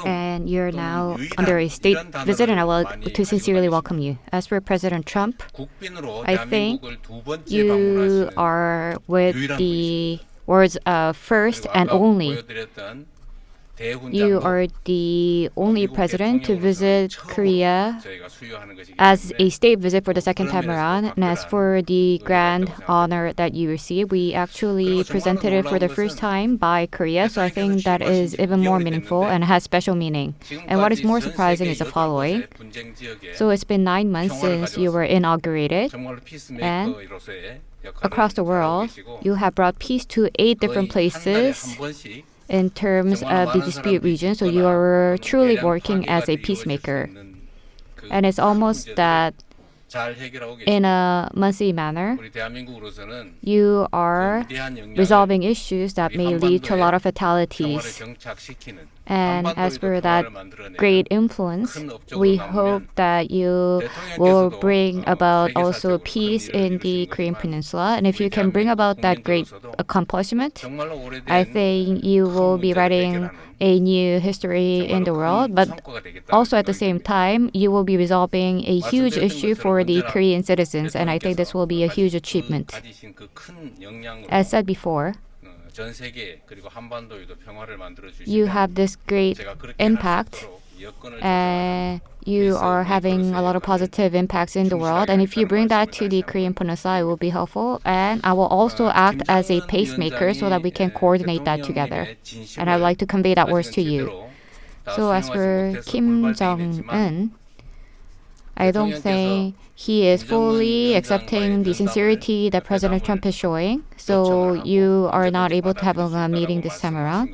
and you're now under a state visit, and I would like to sincerely welcome you. As for President Trump, 국빈으로 I think 대한민국을 두 번째 you 방문하시는 are with the words of first and only. 보여드렸던 You are the only president to visit Korea 저희가 수여하는 것이기 as 때문에 a state visit for the second time around. And as for the grand honor that you received, we actually presented it for the first time by Korea. So I think that is even more meaningful and has special meaning. And what is more surprising is the following. So it's been 9 months since you were inaugurated. 정말로 And 피스메이커로서의 역할을 across the world, 하고 계시고 you have brought peace to 8 different 거의 한 달에 places 한 번씩 in terms of the dispute region. So you are truly working as a peacemaker. And it's almost that 잘 해결하고 in 계십니다. a monthly manner, 우리 대한민국으로서는 you are 위대한 역량을 resolving issues that may lead to a lot of 평화를 fatalities. 정착시키는 And as for 한반도에도 that 평화를 만들어내는 great influence, 큰 업적으로 we 남으면 hope that you will 대통령께서도 bring about 세계 also 사적으로 peace 큰 일을 in the 이루시는 Korean 거지만 Peninsula. And if you 우리 can bring about that great 국민들로서도 accomplishment, 정말로 오래된 I think you will be 큰 문제를 writing 해결하는 a new history in the 정말로 world. 큰 But 성과가 되겠다는 also at the same 생각이 듭니다. time, you will be resolving a huge 말씀드렸던 issue 것처럼 for the 언제나 Korean citizens. And I think this will be a huge achievement. 가지신 그 큰 역량으로 As said before, 전 세계 그리고 한반도에도 평화를 만들어 you 주시면 have this great 제가 그렇게 impact. 할 수 있도록 여건을 And you are having a lot of positive impacts in the world. And if you bring that to the Korean Peninsula, it will be helpful. And I will also act as a pacemaker so that we can coordinate that together. And I'd like to convey that words to you. So as for Kim Jong-un, I don't think he is fully accepting the sincerity that President Trump is showing. So you are not able to have a meeting this time around.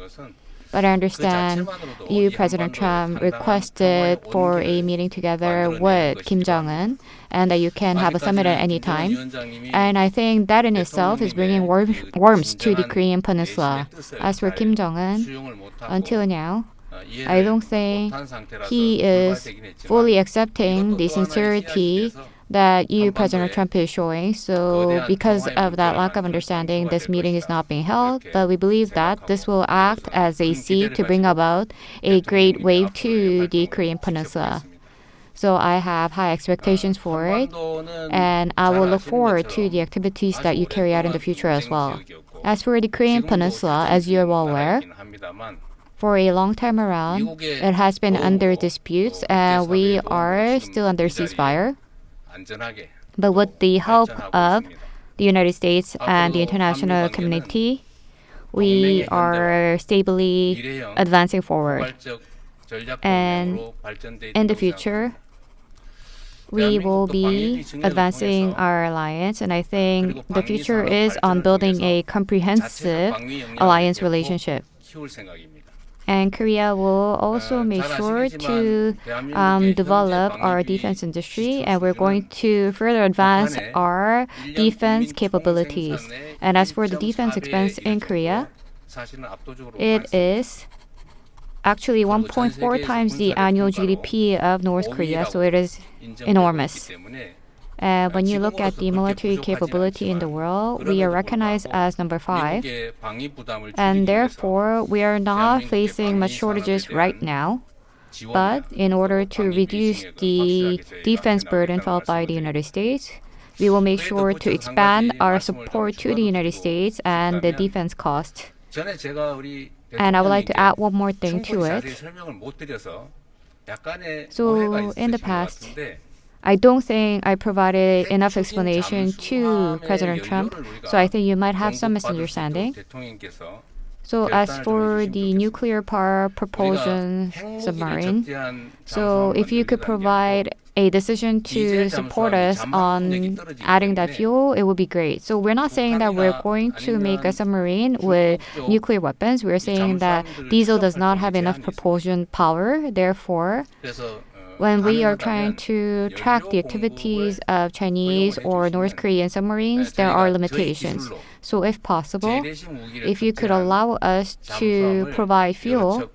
But I understand you, President Trump, requested for a meeting together with Kim Jong-un and that you can have a summit at any time. And I think that in itself is bringing warmth to the Korean Peninsula. As for Kim Jong-un, until now, I don't think he is fully accepting the sincerity that you, President Trump, is showing. So because of that lack of understanding, this meeting is not being held. But we believe that this will act as a seed to bring about a great wave to the Korean Peninsula. So I have high expectations for it, and I will look forward to the activities that you carry out in the future as well. As for the Korean Peninsula, as you are well aware, for a long time around, it has been under disputes, and we are still under ceasefire. But with the help of the United States and the international community, we are stably advancing forward. And in the future, we will be advancing our alliance, and I think the future is on building a comprehensive alliance relationship. And Korea will also make sure to develop our defense industry, and we're going to further advance our defense capabilities. And as for the defense expense in Korea, it is actually 1.4 times the annual GDP of North Korea, so it is enormous. When you look at the military capability in the world, we are recognized as number 5. And therefore, we are not facing much shortages right now. But in order to reduce the defense burden felt by the United States, we will make sure to expand our support to the United States and the defense cost. And I would like to add one more thing to it. So in the past, I don't think I provided enough explanation to President Trump, so I think you might have some misunderstanding. So as for the nuclear power propulsion submarine, so if you could provide a decision to support us on adding that fuel, it would be great. So we're not saying that we're going to make a submarine with nuclear weapons. We're saying that diesel does not have enough propulsion power. Therefore, when we are trying to track the activities of Chinese or North Korean submarines, there are limitations. So if possible, if you could allow us to provide fuel,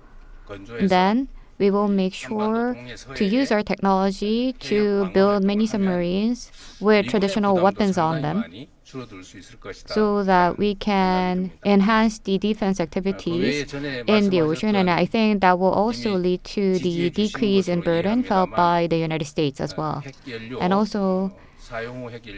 then we will make sure to use our technology to build mini submarines with traditional weapons on them so that we can enhance the defense activities in the ocean. And I think that will also lead to the decrease in burden felt by the United States as well. And also,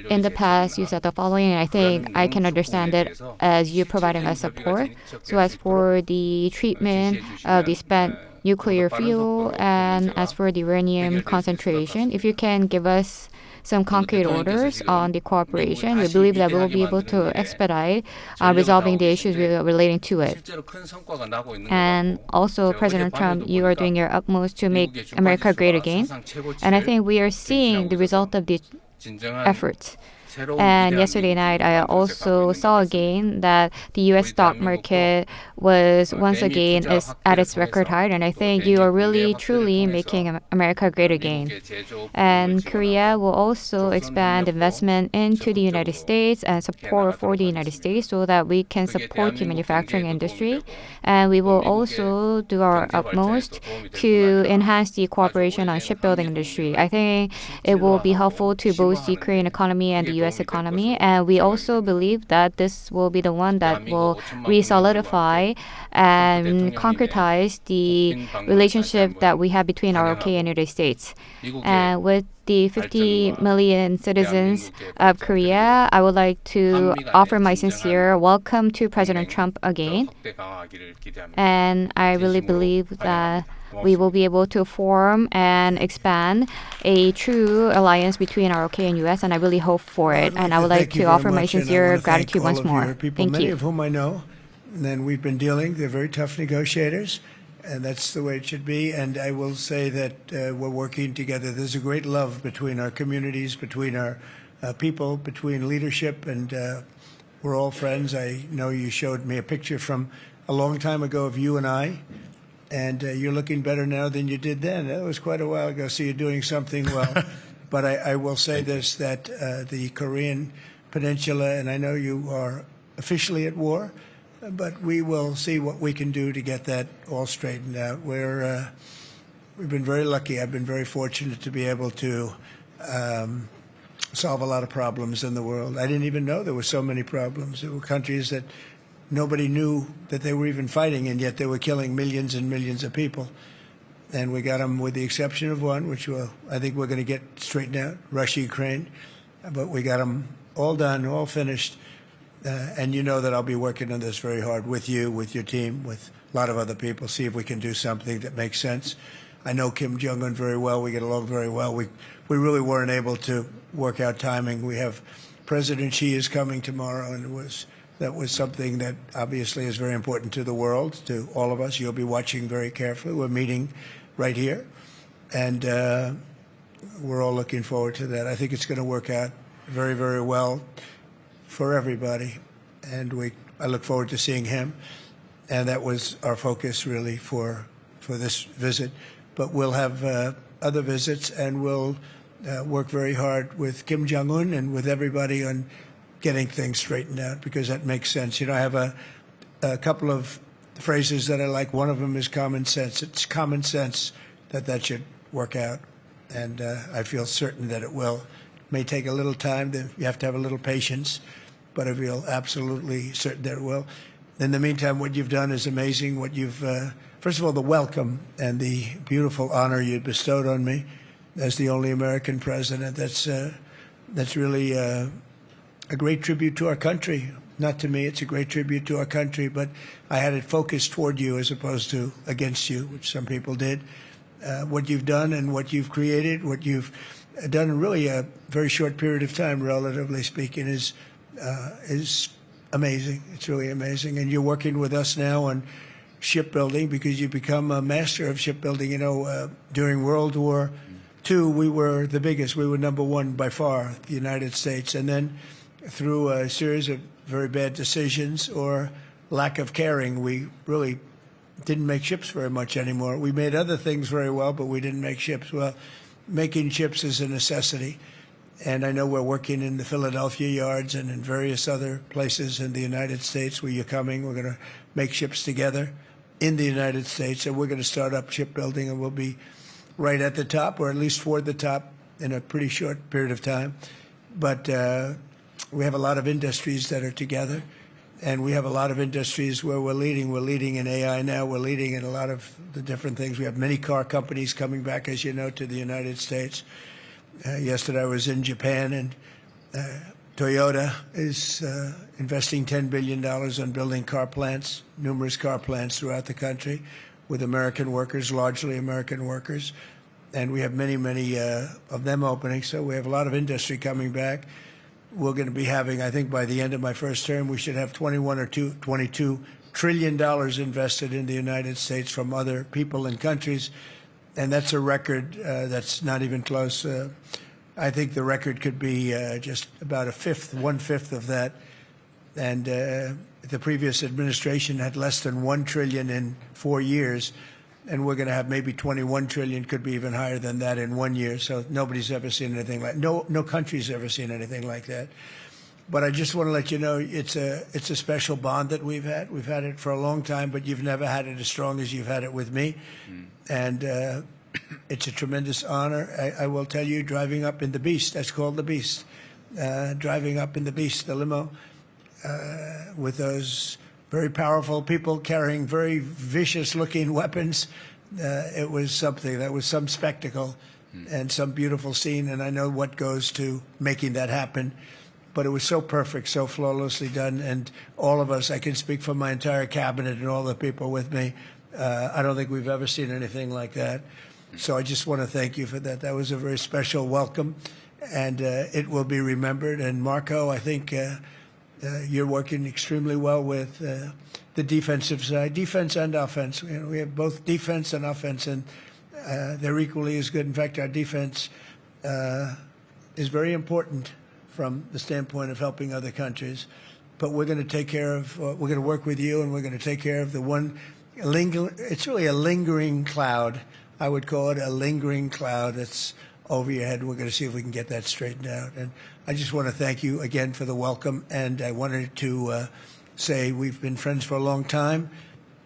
in the past, you said the following, and I think I can understand it as you providing us support. So as for the treatment of the spent nuclear fuel and as for the uranium concentration, if you can give us some concrete orders on the cooperation, we believe that we will be able to expedite resolving the issues relating to it. And also, President Trump, you are doing your utmost to make America great again. And I think we are seeing the result of the efforts. And yesterday night, I also saw again that the U.S. stock market was once again at its record high. And I think you are really, truly making America great again. And Korea will also expand investment into the United States and support for the United States so that we can support the manufacturing industry. And we will also do our utmost to enhance the cooperation on shipbuilding industry. I think it will be helpful to both the Korean economy and the U.S. economy, and we also believe that this will be the one that will re-solidify and concretize the relationship that we have between ROK and United States. And with the 50 million citizens of Korea, I would like to offer my sincere welcome to President Trump again. And I really believe that we will be able to form and expand a true alliance between ROK and U.S., and I really hope for it. And I would like to offer my sincere gratitude once more. Thank many you. of whom I know, and then we've been dealing. They're very tough negotiators, and that's the way it should be. And I will say that we're working together. There's a great love between our communities, between our people, between leadership, and we're all friends. I know you showed me a picture from a long time ago of you and I. And you're looking better now than you did then. That was quite a while ago, so you're doing something well. But I will say this, that the Korean Peninsula, and I know you are officially at war, but we will see what we can do to get that all straightened out. We've been very lucky. I've been very fortunate to be able to solve a lot of problems in the world. I didn't even know there were so many problems. There were countries that nobody knew that they were even fighting, and yet they were killing millions and millions of people. And we got them, with the exception of one, which I think we're going to get straightened out, Russia, Ukraine. But we got them all done, all finished. And you know that I'll be working on this very hard with you, with your team, with a lot of other people, see if we can do something that makes sense. I know Kim Jong-un very well. We get along very well. We really weren't able to work out timing. We have President Xi is coming tomorrow, and that was something that obviously is very important to the world, to all of us. You'll be watching very carefully. We're meeting right here, and we're all looking forward to that. I think it's going to work out very, very well for everybody, and I look forward to seeing him. And that was our focus, really, for this visit. But we'll have other visits, and we'll work very hard with Kim Jong-un and with everybody on getting things straightened out, because that makes sense. You know, I have a couple of phrases that I like. One of them is common sense. It's common sense that should work out, and I feel certain that it will. It may take a little time. You have to have a little patience, but I feel absolutely certain that it will. In the meantime, what you've done is amazing. What you've, first of all, the welcome and the beautiful honor you bestowed on me as the only American president. That's really a great tribute to our country. Not to me, it's a great tribute to our country, but I had it focused toward you as opposed to against you, which some people did. What you've done and what you've created, what you've done in really a very short period of time, relatively speaking, is amazing. It's really amazing. And you're working with us now on shipbuilding because you've become a master of shipbuilding. You know, during World War II, we were the biggest. We were number one by far, the United States. And then through a series of very bad decisions or lack of caring, we really didn't make ships very much anymore. We made other things very well, but we didn't make ships. Well, making ships is a necessity. And I know we're working in the Philadelphia yards and in various other places in the United States where you're coming. We're going to make ships together in the United States, and we're going to start up shipbuilding, and we'll be right at the top, or at least toward the top, in a pretty short period of time. But we have a lot of industries that are together, and we have a lot of industries where we're leading. We're leading in AI now. We're leading in a lot of the different things. We have many car companies coming back, as you know, to the United States. Yesterday I was in Japan, and Toyota is investing $10 billion on building car plants, numerous car plants throughout the country with American workers, largely American workers. And we have many, many of them opening. So we have a lot of industry coming back. We're going to be having, I think by the end of my first term, we should have $22 trillion invested in the United States from other people and countries. And that's a record that's not even close. I think the record could be just about one-fifth of that. And the previous administration had less than $1 trillion in 4 years. And we're going to have maybe 21 trillion, could be even higher than that in 1 year. So nobody's ever seen anything like, no country's ever seen anything like that. But I just want to let you know it's a special bond that we've had. We've had it for a long time, but you've never had it as strong as you've had it with me. And it's a tremendous honor. I will tell you, driving up in the Beast, that's called the Beast, driving up in the Beast, the limo, with those very powerful people carrying very vicious-looking weapons, it was something. That was some spectacle and some beautiful scene, and I know what goes to making that happen. But it was so perfect, so flawlessly done, and all of us, I can speak for my entire cabinet and all the people with me, I don't think we've ever seen anything like that. So I just want to thank you for that. That was a very special welcome, and it will be remembered. And Marco, I think you're working extremely well with the defensive side, defense and offense. You know, we have both defense and offense, and they're equally as good. In fact, our defense is very important from the standpoint of helping other countries. But we're going to take care of, we're going to work with you, and we're going to take care of the one, it's really a lingering cloud. I would call it a lingering cloud that's over your head. We're going to see if we can get that straightened out. And I just want to thank you again for the welcome. And I wanted to say we've been friends for a long time,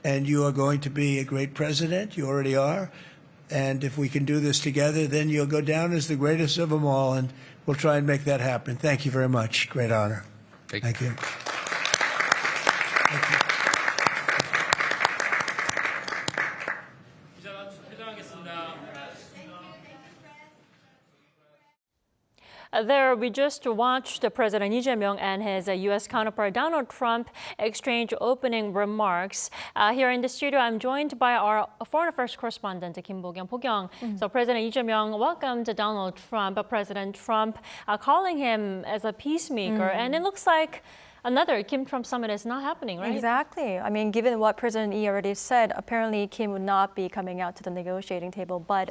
and you are going to be a great president. You already are. And if we can do this together, then you'll go down as the greatest of them all. And we'll try and make that happen. Thank you very much. Great honor. Thank you. Thank you. There, we just watched President Lee Jae-myung and his U.S. counterpart Donald Trump exchange opening remarks. Here in the studio, I'm joined by our foreign affairs correspondent, Kim Bo-kyung. So President Lee Jae-myung welcomed Donald Trump, President Trump calling him as a peacemaker. And it looks like another Kim-Trump summit is not happening, right? Exactly. I mean, given what President Lee already said, apparently Kim would not be coming out to the negotiating table. But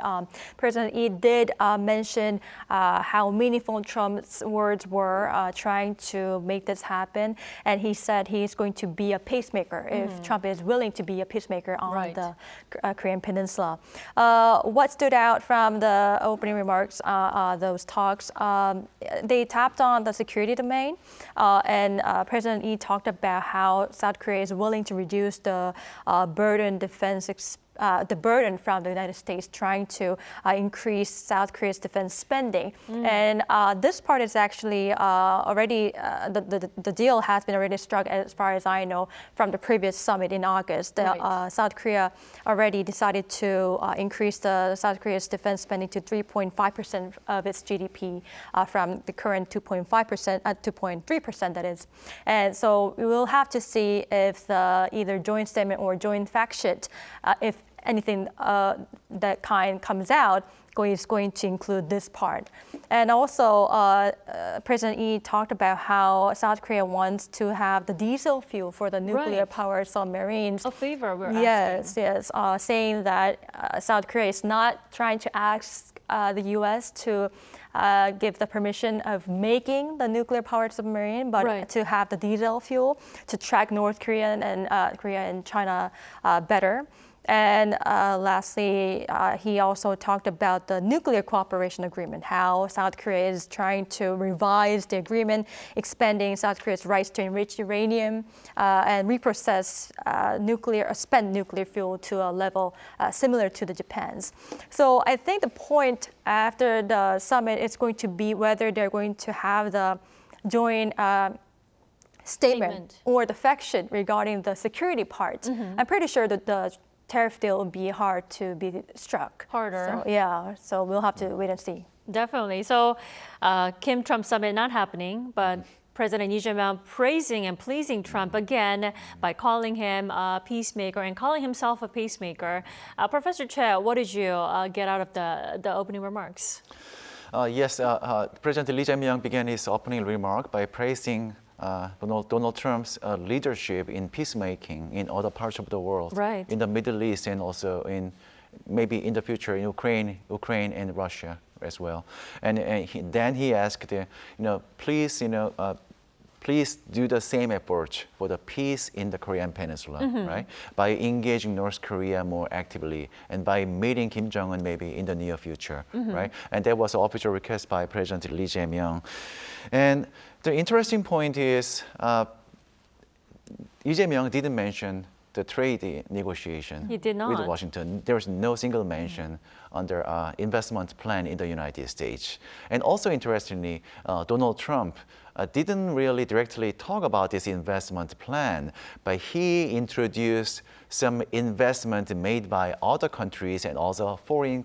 President Lee did mention how meaningful Trump's words were trying to make this happen. And he said he's going to be a pacemaker if Trump is willing to be a peacemaker on the Korean Peninsula. What stood out from the opening remarks, those talks, they tapped on the security domain and President Lee talked about how South Korea is willing to reduce the burden from the United States trying to increase South Korea's defense spending. And this part is actually already, the deal has been already struck as far as I know from the previous summit in August. South Korea already decided to increase the South Korea's defense spending to 3.5% of its GDP from the current 2.5%, 2.3% that is. And so we will have to see if the either joint statement or joint fact sheet, if anything that kind comes out, is going to include this part. And also, President Lee talked about how South Korea wants to have the diesel fuel for the nuclear-powered submarines. A favor we're asking. Yes, saying that South Korea is not trying to ask the U.S. to give the permission of making the nuclear-powered submarine, but to have the diesel fuel to track North Korea and China better. And lastly, he also talked about the nuclear cooperation agreement, how South Korea is trying to revise the agreement, expanding South Korea's rights to enrich uranium and reprocess spent nuclear fuel to a level similar to the Japan's. So I think the point after the summit is going to be whether they're going to have the joint statement or the fact sheet regarding the security part. I'm pretty sure that the tariff deal will be hard to be struck. Harder. So we'll have to wait and see. Definitely. So Kim-Trump summit not happening, but President Lee Jae-myung praising and pleasing Trump again by calling him a peacemaker and calling himself a peacemaker. Professor Choi, what did you get out of the opening remarks? Yes, President Lee Jae-myung began his opening remark by praising Donald Trump's leadership in peacemaking in other parts of the world, in the Middle East, and also maybe in the future in Ukraine and Russia as well. And then he asked, please do the same effort for the peace in the Korean Peninsula, right? By engaging North Korea more actively and by meeting Kim Jong-un maybe in the near future, right? And that was an official request by President Lee Jae-myung. And the interesting point is Lee Jae-myung didn't mention the trade negotiation with Washington. There was no single mention under investment plan in the United States. And also interestingly, Donald Trump didn't really directly talk about this investment plan, but he introduced some investment made by other countries and also foreign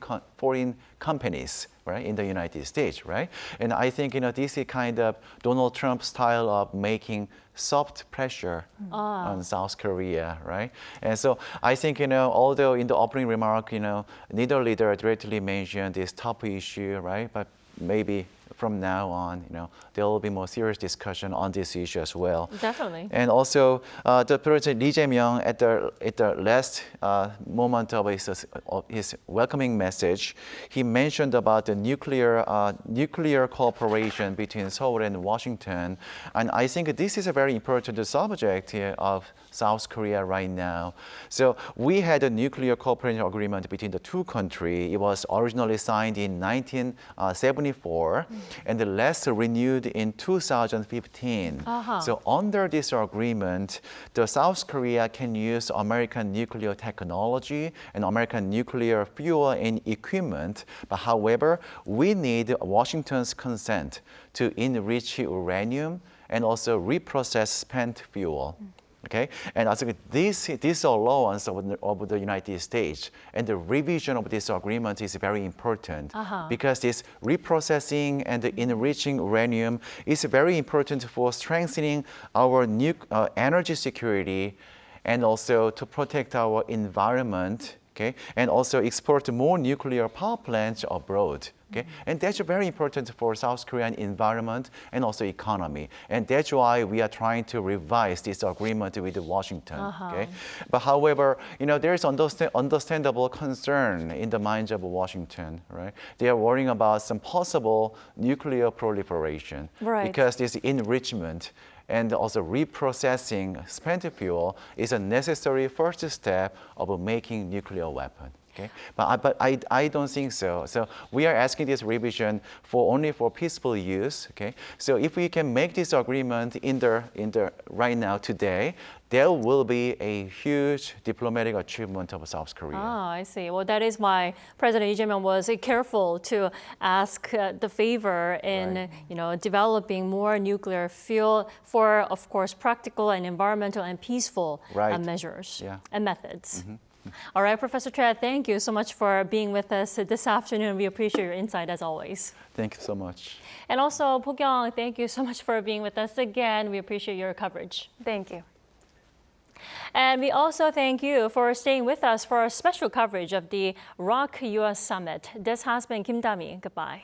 companies, right, in the United States, right? And I think this is kind of Donald Trump's style of making soft pressure on South Korea, right? And so I think although in the opening remark, neither leader directly mentioned this top issue, right? But maybe from now on, there will be more serious discussion on this issue as well. Definitely. And also, the President Lee Jae-myung at the last moment of his welcoming message, he mentioned about the nuclear cooperation between Seoul and Washington, and I think this is a very important subject of South Korea right now. So we had a nuclear cooperation agreement between the two countries. It was originally signed in 1974 and the last renewed in 2015. So under this agreement, the South Korea can use American nuclear technology and American nuclear fuel and equipment. But however, we need Washington's consent to enrich uranium and also reprocess spent fuel. Okay, and I think this allowance of the United States and the revision of this agreement is very important because this reprocessing and the enriching uranium is very important for strengthening our energy security and also to protect our environment. Okay, and also export more nuclear power plants abroad. Okay, and that's very important for South Korean environment and also economy. And that's why we are trying to revise this agreement with Washington. Okay, but however, there is understandable concern in the minds of Washington. Right, they are worrying about some possible nuclear proliferation because this enrichment and also reprocessing spent fuel is a necessary first step of making nuclear weapon. Okay, but I don't think so. So we are asking this revision only for peaceful use. Okay, so if we can make this agreement in the right now today, there will be a huge diplomatic achievement of South Korea. I see. Well, that is why President Lee Jae-myung was careful to ask the favor in developing more nuclear fuel for, of course, practical and environmental and peaceful measures and methods. All right, Professor Choi, thank you so much for being with us this afternoon. We appreciate your insight as always. Thank you so much. And also, Poo-kyung, thank you so much for being with us again. We appreciate your coverage. Thank you. And we also thank you for staying with us for our special coverage of the Rok-U.S. summit. This has been Kim Da-mi. Goodbye.